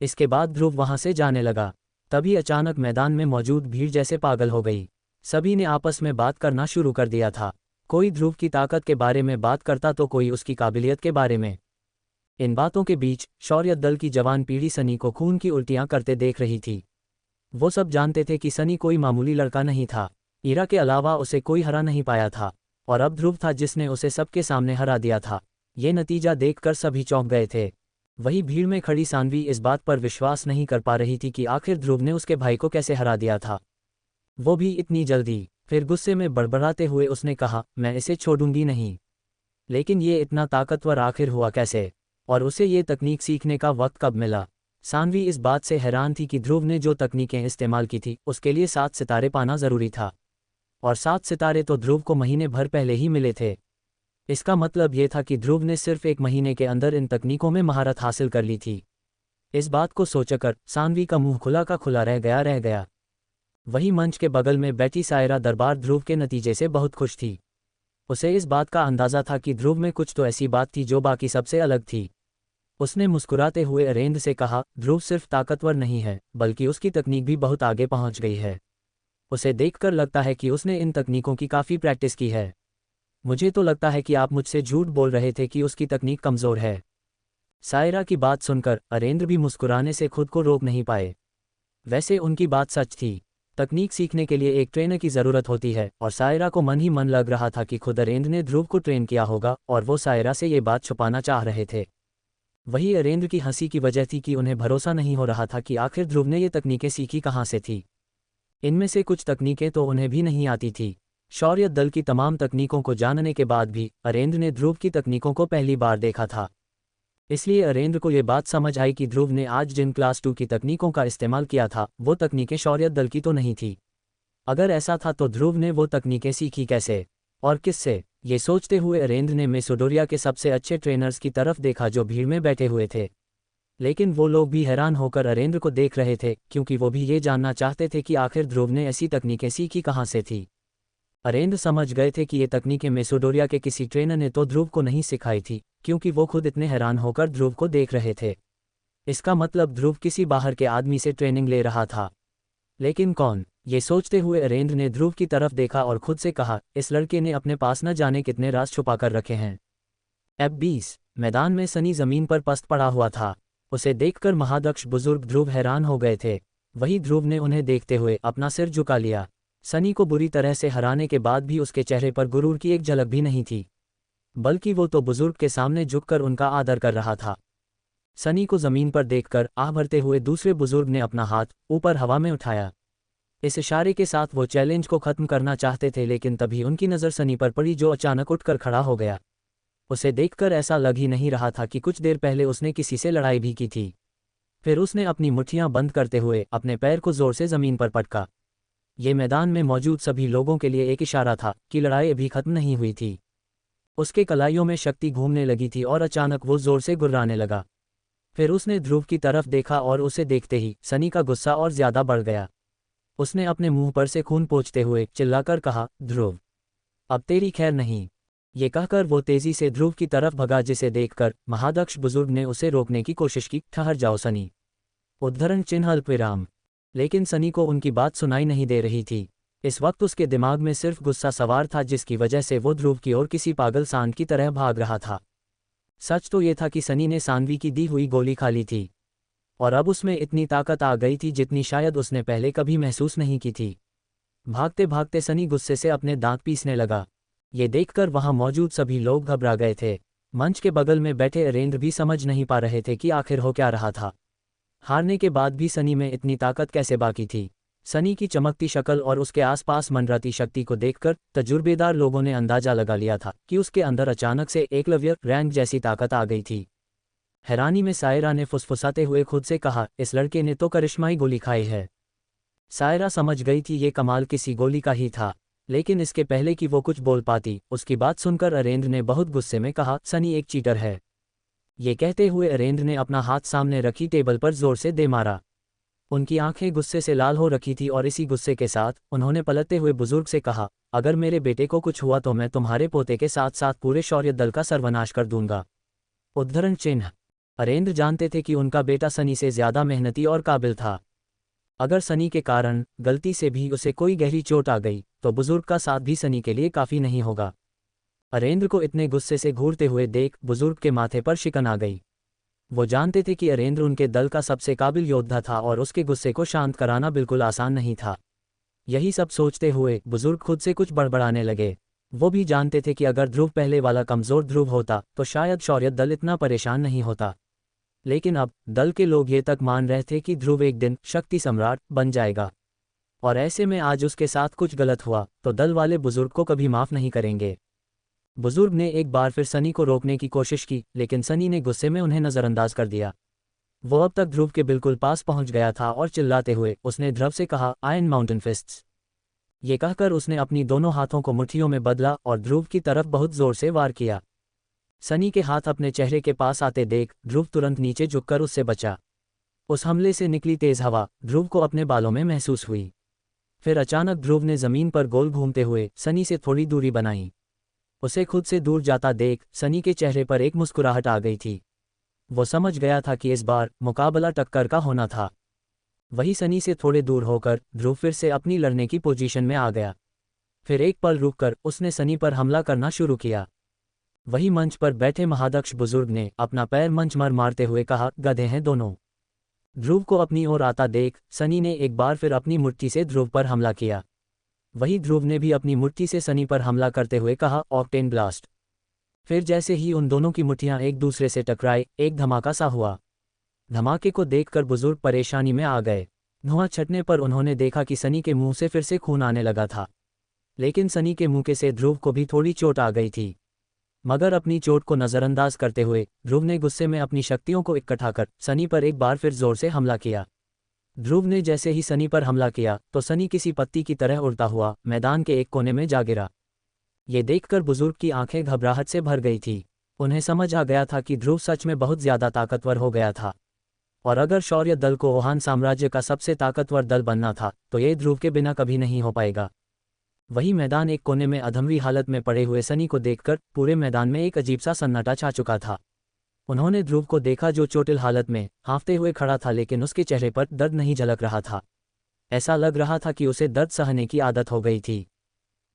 इसके बाद ध्रुव वहां से जाने लगा। तभी अचानक मैदान में मौजूद भीड़ जैसे पागल हो गई। सभी ने आपस में बात करना शुरू कर दिया था। कोई ध्रुव की ताकत के बारे में बात करता तो कोई उसकी काबिलियत के बारे में। इन बातों के बीच शौर्य दल की जवान पीढ़ी सनी को खून की उल्टियां करते देख रही थी। वो सब जानते थे कि सनी कोई मामूली लड़का नहीं था। ईरा के अलावा उसे कोई हरा नहीं पाया था और अब ध्रुव था जिसने उसे सबके सामने हरा दिया था। ये नतीजा देखकर सभी चौंक गए थे। वही भीड़ में खड़ी सानवी इस बात पर विश्वास नहीं कर पा रही थी कि आखिर ध्रुव ने उसके भाई को कैसे हरा दिया था, वो भी इतनी जल्दी। फिर गुस्से में बड़बड़ाते हुए उसने कहा, मैं इसे छोड़ूंगी नहीं। लेकिन ये इतना ताकतवर आखिर हुआ कैसे, और उसे ये तकनीक सीखने का वक्त कब मिला। सानवी इस बात से हैरान थी कि ध्रुव ने जो तकनीकें इस्तेमाल की थी उसके लिए 7 सितारे पाना ज़रूरी था, और 7 सितारे तो ध्रुव को महीने भर पहले ही मिले थे। इसका मतलब ये था कि ध्रुव ने सिर्फ 1 महीने के अंदर इन तकनीकों में महारत हासिल कर ली थी। इस बात को सोचकर सानवी का मुंह खुला का खुला रह गया। वही मंच के बगल में बैठी सायरा दरबार ध्रुव के नतीजे से बहुत खुश थी। उसे इस बात का अंदाज़ा था कि ध्रुव में कुछ तो ऐसी बात थी जो बाकी सबसे अलग थी। उसने मुस्कुराते हुए अरेंद्र से कहा, ध्रुव सिर्फ ताकतवर नहीं है बल्कि उसकी तकनीक भी बहुत आगे पहुंच गई है। उसे देखकर लगता है कि उसने इन तकनीकों की काफ़ी प्रैक्टिस की है। मुझे तो लगता है कि आप मुझसे झूठ बोल रहे थे कि उसकी तकनीक कमज़ोर है। सायरा की बात सुनकर अरेंद्र भी मुस्कुराने से खुद को रोक नहीं पाए। वैसे उनकी बात सच थी। तकनीक सीखने के लिए एक ट्रेनर की ज़रूरत होती है और सायरा को मन ही मन लग रहा था कि खुद अरेंद्र ने ध्रुव को ट्रेन किया होगा और वो सायरा से ये बात छुपाना चाह रहे थे। वही अरेंद्र की हंसी की वजह थी कि उन्हें भरोसा नहीं हो रहा था कि आखिर ध्रुव ने ये तकनीकें सीखी कहाँ से थी। इनमें से कुछ तकनीकें तो उन्हें भी नहीं आती थी। शौर्य दल की तमाम तकनीकों को जानने के बाद भी अरेंद्र ने ध्रुव की तकनीकों को पहली बार देखा था। इसलिए अरेंद्र को ये बात समझ आई कि ध्रुव ने आज जिन क्लास 2 की तकनीकों का इस्तेमाल किया था वो तकनीकें शौर्य दल की तो नहीं थी। अगर ऐसा था तो ध्रुव ने वो तकनीकें सीखी कैसे और किससे। ये सोचते हुए अरेंद्र ने मेसोडोरिया के सबसे अच्छे ट्रेनर्स की तरफ देखा जो भीड़ में बैठे हुए थे। लेकिन वो लोग भी हैरान होकर अरेंद्र को देख रहे थे क्योंकि वो भी ये जानना चाहते थे कि आखिर ध्रुव ने ऐसी तकनीकें सीखी कहाँ से थी। अरेंद्र समझ गए थे कि ये तकनीकें मेसोडोरिया के किसी ट्रेनर ने तो ध्रुव को नहीं सिखाई थी, क्योंकि वो खुद इतने हैरान होकर ध्रुव को देख रहे थे। इसका मतलब ध्रुव किसी बाहर के आदमी से ट्रेनिंग ले रहा था। लेकिन कौन? ये सोचते हुए अरेंद्र ने ध्रुव की तरफ देखा और खुद से कहा, इस लड़के ने अपने पास न जाने कितने राज छुपा कर रखे हैं। F20 मैदान में सनी जमीन पर पस्त पड़ा हुआ था। उसे देखकर महादक्ष बुजुर्ग ध्रुव हैरान हो गए थे। वही ध्रुव ने उन्हें देखते हुए अपना सिर झुका लिया। सनी को बुरी तरह से हराने के बाद भी उसके चेहरे पर गुरूर की एक झलक भी नहीं थी, बल्कि वो तो बुजुर्ग के सामने झुककर उनका आदर कर रहा था। सनी को जमीन पर देखकर आह भरते हुए दूसरे बुजुर्ग ने अपना हाथ ऊपर हवा में उठाया। इस इशारे के साथ वो चैलेंज को खत्म करना चाहते थे, लेकिन तभी उनकी नज़र सनी पर पड़ी जो अचानक उठकर खड़ा हो गया। उसे देखकर ऐसा लग ही नहीं रहा था कि कुछ देर पहले उसने किसी से लड़ाई भी की थी। फिर उसने अपनी मुट्ठियां बंद करते हुए अपने पैर को जोर से जमीन पर पटका। ये मैदान में मौजूद सभी लोगों के लिए एक इशारा था कि लड़ाई अभी खत्म नहीं हुई थी। उसके कलाइयों में शक्ति घूमने लगी थी और अचानक वो जोर से गुर्राने लगा। फिर उसने ध्रुव की तरफ देखा और उसे देखते ही सनी का गुस्सा और ज्यादा बढ़ गया। उसने अपने मुंह पर से खून पोंछते हुए चिल्लाकर कहा, ध्रुव, अब तेरी खैर नहीं। ये कहकर वो तेजी से ध्रुव की तरफ भगा, जिसे देखकर महादक्ष बुजुर्ग ने उसे रोकने की कोशिश की। ठहर जाओ सनी। उद्धरण चिन्ह अल्पविराम। लेकिन सनी को उनकी बात सुनाई नहीं दे रही थी। इस वक्त उसके दिमाग में सिर्फ गुस्सा सवार था, जिसकी वजह से वो ध्रुव की ओर किसी पागल सांड की तरह भाग रहा था। सच तो ये था कि सनी ने सानवी की दी हुई गोली खा ली थी और अब उसमें इतनी ताकत आ गई थी जितनी शायद उसने पहले कभी महसूस नहीं की थी। भागते भागते सनी गुस्से से अपने दांत पीसने लगा। ये देखकर वहां मौजूद सभी लोग घबरा गए थे। मंच के बगल में बैठे अरेंद्र भी समझ नहीं पा रहे थे कि आखिर हो क्या रहा था। हारने के बाद भी सनी में इतनी ताकत कैसे बाकी थी। सनी की चमकती शक्ल और उसके आसपास मंडराती शक्ति को देखकर तजुर्बेदार लोगों ने अंदाजा लगा लिया था कि उसके अंदर अचानक से एकलव्य रैंक जैसी ताकत आ गई थी। हैरानी में सायरा ने फुसफुसाते हुए खुद से कहा, इस लड़के ने तो करिश्माई गोली खाई है। सायरा समझ गई थी ये कमाल किसी गोली का ही था, लेकिन इसके पहले कि वो कुछ बोल पाती, उसकी बात सुनकर अरेंद्र ने बहुत गुस्से में कहा, सनी एक चीटर है। ये कहते हुए अरेंद्र ने अपना हाथ सामने रखी टेबल पर जोर से दे मारा। उनकी आंखें गुस्से से लाल हो रखी थी और इसी गुस्से के साथ उन्होंने पलटते हुए बुजुर्ग से कहा, अगर मेरे बेटे को कुछ हुआ तो मैं तुम्हारे पोते के साथ साथ पूरे शौर्य दल का सर्वनाश कर दूंगा। उद्धरण चिन्ह। अरेंद्र जानते थे कि उनका बेटा सनी से ज्यादा मेहनती और काबिल था। अगर सनी के कारण गलती से भी उसे कोई गहरी चोट आ गई तो बुजुर्ग का साथ भी सनी के लिए काफी नहीं होगा। अरेंद्र को इतने गुस्से से घूरते हुए देख बुजुर्ग के माथे पर शिकन आ गई। वो जानते थे कि अरेंद्र उनके दल का सबसे काबिल योद्धा था और उसके गुस्से को शांत कराना बिल्कुल आसान नहीं था। यही सब सोचते हुए बुजुर्ग खुद से कुछ बड़बड़ाने लगे। वो भी जानते थे कि अगर ध्रुव पहले वाला कमजोर ध्रुव होता तो शायद शौर्य दल इतना परेशान नहीं होता। लेकिन अब दल के लोग ये तक मान रहे थे कि ध्रुव एक दिन शक्ति सम्राट बन जाएगा, और ऐसे में आज उसके साथ कुछ गलत हुआ तो दल वाले बुजुर्ग को कभी माफ नहीं करेंगे। बुजुर्ग ने एक बार फिर सनी को रोकने की कोशिश की, लेकिन सनी ने गुस्से में उन्हें नजरअंदाज कर दिया। वो अब तक ध्रुव के बिल्कुल पास पहुंच गया था और चिल्लाते हुए उसने ध्रुव से कहा, आयरन माउंटेन फिस्ट्स। ये कहकर उसने अपनी दोनों हाथों को मुट्ठियों में बदला और ध्रुव की तरफ बहुत जोर से वार किया। सनी के हाथ अपने चेहरे के पास आते देख ध्रुव तुरंत नीचे झुककर उससे बचा। उस हमले से निकली तेज हवा ध्रुव को अपने बालों में महसूस हुई। फिर अचानक ध्रुव ने जमीन पर गोल घूमते हुए सनी से थोड़ी दूरी बनाई। उसे खुद से दूर जाता देख सनी के चेहरे पर एक मुस्कुराहट आ गई थी। वो समझ गया था कि इस बार मुकाबला टक्कर का होना था। वही सनी से थोड़े दूर होकर ध्रुव फिर से अपनी लड़ने की पोजीशन में आ गया। फिर एक पल रुककर उसने सनी पर हमला करना शुरू किया। वही मंच पर बैठे महादक्ष बुजुर्ग ने अपना पैर मंच पर मारते हुए कहा, गधे हैं दोनों। ध्रुव को अपनी ओर आता देख सनी ने एक बार फिर अपनी मुट्ठी से ध्रुव पर हमला किया। वही ध्रुव ने भी अपनी मुट्ठी से सनी पर हमला करते हुए कहा, ऑक्टेन ब्लास्ट। फिर जैसे ही उन दोनों की मुट्ठियां एक दूसरे से टकराई, एक धमाका सा हुआ। धमाके को देखकर बुजुर्ग परेशानी में आ गए। धुआं छटने पर उन्होंने देखा कि सनी के मुंह से फिर से खून आने लगा था, लेकिन सनी के मुंह से ध्रुव को भी थोड़ी चोट आ गई थी। मगर अपनी चोट को नजरअंदाज करते हुए ध्रुव ने गुस्से में अपनी शक्तियों को इकट्ठा कर सनी पर एक बार फिर जोर से हमला किया। ध्रुव ने जैसे ही सनी पर हमला किया तो सनी किसी पत्ती की तरह उड़ता हुआ मैदान के एक कोने में जा गिरा। ये देखकर बुजुर्ग की आंखें घबराहट से भर गई थी। उन्हें समझ आ गया था कि ध्रुव सच में बहुत ज्यादा ताकतवर हो गया था, और अगर शौर्य दल को ओहान साम्राज्य का सबसे ताकतवर दल बनना था तो ये ध्रुव के बिना कभी नहीं हो पाएगा। वही मैदान एक कोने में अधमरी हालत में पड़े हुए सनी को देखकर पूरे मैदान में एक अजीब सा सन्नाटा छा चुका था। उन्होंने ध्रुव को देखा जो चोटिल हालत में हांफते हुए खड़ा था, लेकिन उसके चेहरे पर दर्द नहीं झलक रहा था। ऐसा लग रहा था कि उसे दर्द सहने की आदत हो गई थी।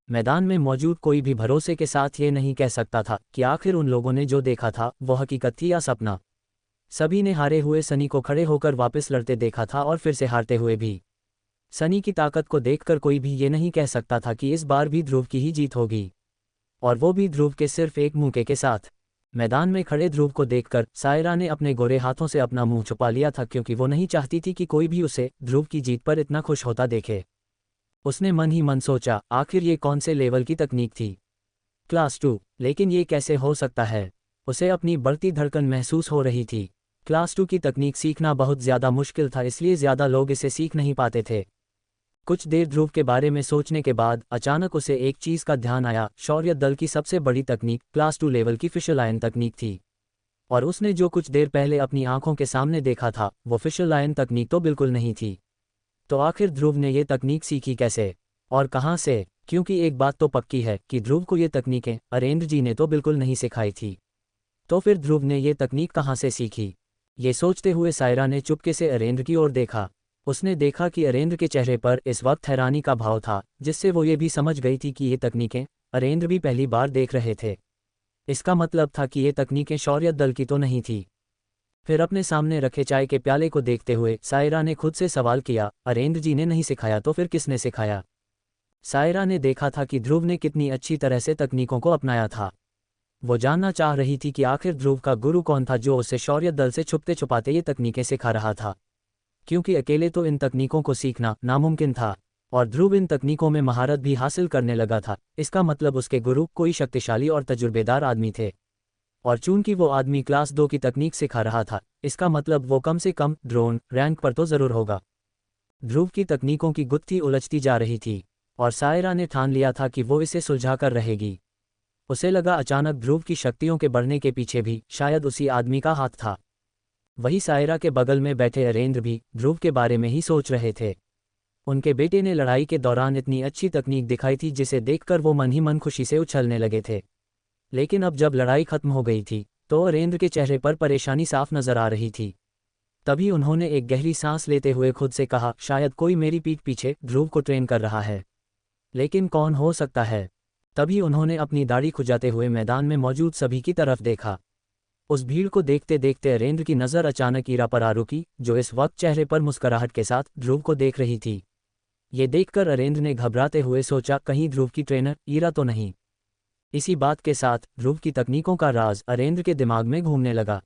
मैदान में मौजूद कोई भी भरोसे के साथ ये नहीं कह सकता था कि आखिर उन लोगों ने जो देखा था वो हकीकत थी या सपना। सभी ने हारे हुए सनी को खड़े होकर वापस लड़ते देखा था और फिर से हारते हुए भी। सनी की ताकत को देखकर कोई भी ये नहीं कह सकता था कि इस बार भी ध्रुव की ही जीत होगी, और वो भी ध्रुव के सिर्फ एक मुक्के के साथ। मैदान में खड़े ध्रुव को देखकर सायरा ने अपने गोरे हाथों से अपना मुंह छुपा लिया था, क्योंकि वो नहीं चाहती थी कि कोई भी उसे ध्रुव की जीत पर इतना खुश होता देखे। उसने मन ही मन सोचा, आखिर ये कौन से लेवल की तकनीक थी? क्लास 2, लेकिन ये कैसे हो सकता है? उसे अपनी बढ़ती धड़कन महसूस हो रही थी। क्लास 2 की तकनीक सीखना बहुत ज़्यादा मुश्किल था, इसलिए ज़्यादा लोग इसे सीख नहीं पाते थे। कुछ देर ध्रुव के बारे में सोचने के बाद अचानक उसे एक चीज़ का ध्यान आया। शौर्य दल की सबसे बड़ी तकनीक क्लास 2 लेवल की फिशर लाइन तकनीक थी, और उसने जो कुछ देर पहले अपनी आंखों के सामने देखा था वो फिशर लाइन तकनीक तो बिल्कुल नहीं थी। तो आखिर ध्रुव ने ये तकनीक सीखी कैसे और कहाँ से? क्योंकि एक बात तो पक्की है कि ध्रुव को ये तकनीकें अरेंद्र जी ने तो बिल्कुल नहीं सिखाई थी। तो फिर ध्रुव ने ये तकनीक कहाँ से सीखी? ये सोचते हुए सायरा ने चुपके से अरेंद्र की ओर देखा। उसने देखा कि अरेंद्र के चेहरे पर इस वक्त हैरानी का भाव था, जिससे वो ये भी समझ गई थी कि ये तकनीकें अरेंद्र भी पहली बार देख रहे थे। इसका मतलब था कि ये तकनीकें शौर्य दल की तो नहीं थी। फिर अपने सामने रखे चाय के प्याले को देखते हुए सायरा ने खुद से सवाल किया, अरेंद्र जी ने नहीं सिखाया तो फिर किसने सिखाया? सायरा ने देखा था कि ध्रुव ने कितनी अच्छी तरह से तकनीकों को अपनाया था। वो जानना चाह रही थी कि आखिर ध्रुव का गुरु कौन था जो उसे शौर्य दल से छुपते छुपाते ये तकनीकें सिखा रहा था, क्योंकि अकेले तो इन तकनीकों को सीखना नामुमकिन था, और ध्रुव इन तकनीकों में महारत भी हासिल करने लगा था। इसका मतलब उसके गुरु कोई शक्तिशाली और तजुर्बेदार आदमी थे, और चूंकि वो आदमी क्लास 2 की तकनीक सिखा रहा था, इसका मतलब वो कम से कम ड्रोन रैंक पर तो ज़रूर होगा। ध्रुव की तकनीकों की गुत्थी उलझती जा रही थी, और सायरा ने ठान लिया था कि वो इसे सुलझा कर रहेगी। उसे लगा अचानक ध्रुव की शक्तियों के बढ़ने के पीछे भी शायद उसी आदमी का हाथ था। वही सायरा के बगल में बैठे अरेंद्र भी ध्रुव के बारे में ही सोच रहे थे। उनके बेटे ने लड़ाई के दौरान इतनी अच्छी तकनीक दिखाई थी जिसे देखकर वो मन ही मन खुशी से उछलने लगे थे। लेकिन अब जब लड़ाई खत्म हो गई थी तो अरेंद्र के चेहरे पर परेशानी साफ नजर आ रही थी। तभी उन्होंने एक गहरी सांस लेते हुए खुद से कहा, शायद कोई मेरी पीठ पीछे ध्रुव को ट्रेन कर रहा है, लेकिन कौन हो सकता है? तभी उन्होंने अपनी दाढ़ी खुजाते हुए मैदान में मौजूद सभी की तरफ देखा। उस भीड़ को देखते देखते अरेंद्र की नज़र अचानक ईरा पर आ रुकी, जो इस वक्त चेहरे पर मुस्कुराहट के साथ ध्रुव को देख रही थी। ये देखकर अरेंद्र ने घबराते हुए सोचा, कहीं ध्रुव की ट्रेनर ईरा तो नहीं? इसी बात के साथ ध्रुव की तकनीकों का राज अरेंद्र के दिमाग में घूमने लगा।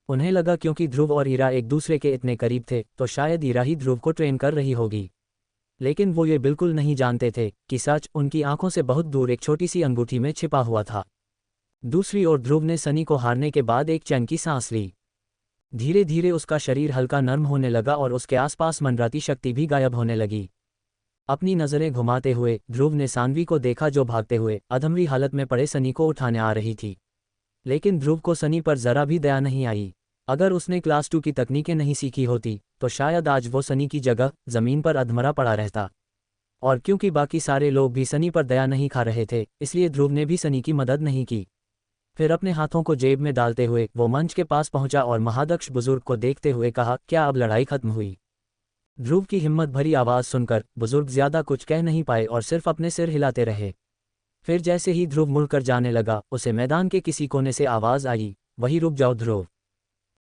उन्हें लगा क्योंकि ध्रुव और ईरा एक दूसरे के इतने करीब थे तो शायद ईरा ही ध्रुव को ट्रेन कर रही होगी। लेकिन वो ये बिल्कुल नहीं जानते थे कि सच उनकी आंखों से बहुत दूर एक छोटी सी अंगूठी में छिपा हुआ था। दूसरी ओर ध्रुव ने सनी को हारने के बाद एक चैन की सांस ली। धीरे धीरे उसका शरीर हल्का नर्म होने लगा और उसके आसपास मंडराती शक्ति भी गायब होने लगी। अपनी नज़रें घुमाते हुए ध्रुव ने सानवी को देखा, जो भागते हुए अधमरी हालत में पड़े सनी को उठाने आ रही थी। लेकिन ध्रुव को सनी पर जरा भी दया नहीं आई। अगर उसने क्लास 2 की तकनीकें नहीं सीखी होती तो शायद आज वो सनी की जगह ज़मीन पर अधमरा पड़ा रहता। और क्योंकि बाकी सारे लोग भी सनी पर दया नहीं खा रहे थे, इसलिए ध्रुव ने भी सनी की मदद नहीं की। फिर अपने हाथों को जेब में डालते हुए वो मंच के पास पहुंचा और महादक्ष बुजुर्ग को देखते हुए कहा, क्या अब लड़ाई खत्म हुई? ध्रुव की हिम्मत भरी आवाज़ सुनकर बुजुर्ग ज़्यादा कुछ कह नहीं पाए और सिर्फ अपने सिर हिलाते रहे। फिर जैसे ही ध्रुव मुड़कर जाने लगा, उसे मैदान के किसी कोने से आवाज़ आई, वहीं रुक जाओ ध्रुव।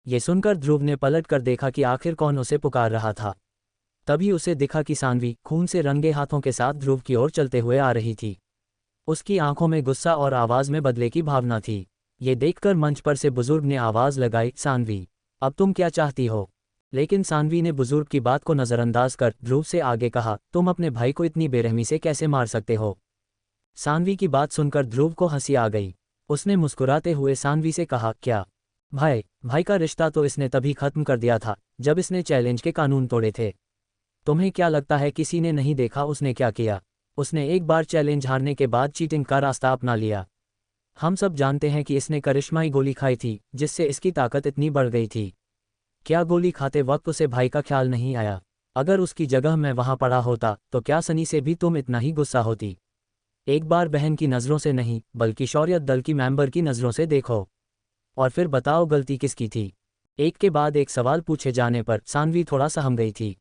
ये सुनकर ध्रुव ने पलट कर देखा कि आखिर कौन उसे पुकार रहा था। तभी उसे दिखा कि सानवी खून से रंगे हाथों के साथ ध्रुव की ओर चलते हुए आ रही थी। उसकी आंखों में गुस्सा और आवाज़ में बदले की भावना थी। ये देखकर मंच पर से बुजुर्ग ने आवाज़ लगाई, सानवी अब तुम क्या चाहती हो? लेकिन सानवी ने बुजुर्ग की बात को नज़रअंदाज कर ध्रुव से आगे कहा, तुम अपने भाई को इतनी बेरहमी से कैसे मार सकते हो? सानवी की बात सुनकर ध्रुव को हंसी आ गई। उसने मुस्कुराते हुए सानवी से कहा, क्या भाई का रिश्ता तो इसने तभी खत्म कर दिया था जब इसने चैलेंज के कानून तोड़े थे। तुम्हें क्या लगता है किसी ने नहीं देखा उसने क्या किया? उसने एक बार चैलेंज हारने के बाद चीटिंग का रास्ता अपना लिया। हम सब जानते हैं कि इसने करिश्माई गोली खाई थी जिससे इसकी ताकत इतनी बढ़ गई थी। क्या गोली खाते वक्त उसे भाई का ख्याल नहीं आया? अगर उसकी जगह मैं वहां पड़ा होता तो क्या सनी से भी तुम इतना ही गुस्सा होती? एक बार बहन की नज़रों से नहीं बल्कि शौर्य दल की मेंबर की नज़रों से देखो, और फिर बताओ गलती किसकी थी? एक के बाद एक सवाल पूछे जाने पर सानवी थोड़ा सहम गई थी,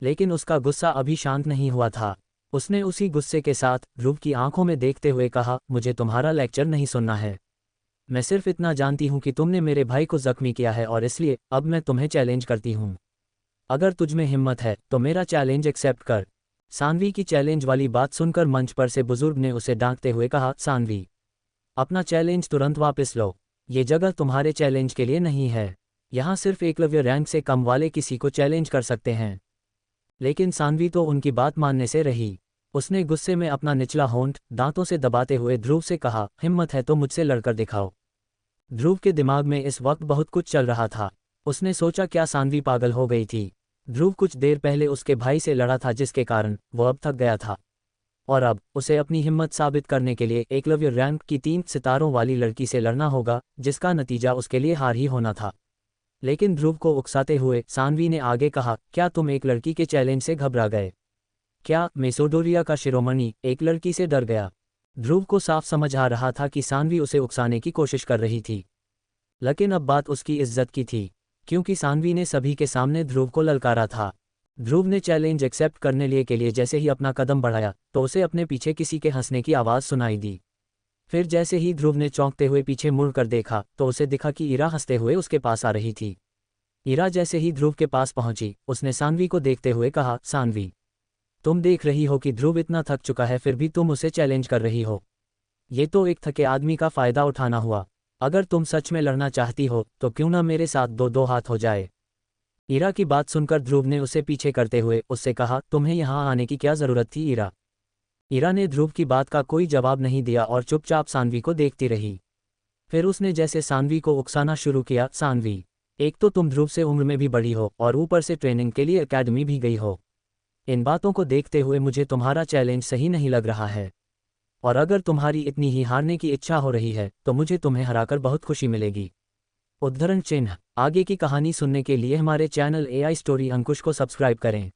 लेकिन उसका गुस्सा अभी शांत नहीं हुआ था। उसने उसी गुस्से के साथ ध्रुव की आंखों में देखते हुए कहा, मुझे तुम्हारा लेक्चर नहीं सुनना है। मैं सिर्फ इतना जानती हूँ कि तुमने मेरे भाई को जख्मी किया है और इसलिए अब मैं तुम्हें चैलेंज करती हूँ। अगर तुझमें हिम्मत है तो मेरा चैलेंज एक्सेप्ट कर। सानवी की चैलेंज वाली बात सुनकर मंच पर से बुजुर्ग ने उसे डांटते हुए कहा, सानवी अपना चैलेंज तुरंत वापस लो। ये जगह तुम्हारे चैलेंज के लिए नहीं है। यहाँ सिर्फ एकलव्य रैंक से कम वाले किसी को चैलेंज कर सकते हैं। लेकिन सानवी तो उनकी बात मानने से रही। उसने गुस्से में अपना निचला होंठ दांतों से दबाते हुए ध्रुव से कहा, हिम्मत है तो मुझसे लड़कर दिखाओ। ध्रुव के दिमाग में इस वक्त बहुत कुछ चल रहा था। उसने सोचा क्या सान्वी पागल हो गई थी। ध्रुव कुछ देर पहले उसके भाई से लड़ा था जिसके कारण वो अब थक गया था, और अब उसे अपनी हिम्मत साबित करने के लिए एकलव्य रैंक की 3 सितारों वाली लड़की से लड़ना होगा, जिसका नतीजा उसके लिए हार ही होना था। लेकिन ध्रुव को उकसाते हुए सान्वी ने आगे कहा, क्या तुम एक लड़की के चैलेंज से घबरा गए? क्या मेसोडोरिया का शिरोमणि एक लड़की से डर गया? ध्रुव को साफ समझ आ रहा था कि सान्वी उसे उकसाने की कोशिश कर रही थी, लेकिन अब बात उसकी इज्जत की थी, क्योंकि सान्वी ने सभी के सामने ध्रुव को ललकारा था। ध्रुव ने चैलेंज एक्सेप्ट करने लिए के लिए जैसे ही अपना कदम बढ़ाया तो उसे अपने पीछे किसी के हंसने की आवाज़ सुनाई दी। फिर जैसे ही ध्रुव ने चौंकते हुए पीछे मुड़कर देखा तो उसे दिखा कि इरा हंसते हुए उसके पास आ रही थी। इरा जैसे ही ध्रुव के पास पहुंची, उसने सान्वी को देखते हुए कहा, सान्वी, तुम देख रही हो कि ध्रुव इतना थक चुका है, फिर भी तुम उसे चैलेंज कर रही हो। ये तो एक थके आदमी का फायदा उठाना हुआ। अगर तुम सच में लड़ना चाहती हो तो क्यों ना मेरे साथ दो दो हाथ हो जाए। इरा की बात सुनकर ध्रुव ने उसे पीछे करते हुए उससे कहा, तुम्हें यहाँ आने की क्या ज़रूरत थी इरा? इरा ने ध्रुव की बात का कोई जवाब नहीं दिया और चुपचाप सान्वी को देखती रही। फिर उसने जैसे सान्वी को उकसाना शुरू किया, सान्वी, एक तो तुम ध्रुव से उम्र में भी बड़ी हो और ऊपर से ट्रेनिंग के लिए एकेडमी भी गई हो। इन बातों को देखते हुए मुझे तुम्हारा चैलेंज सही नहीं लग रहा है, और अगर तुम्हारी इतनी ही हारने की इच्छा हो रही है तो मुझे तुम्हें हराकर बहुत खुशी मिलेगी। उद्धरण चिन्ह। आगे की कहानी सुनने के लिए हमारे चैनल AI स्टोरी अंकुश को सब्सक्राइब करें।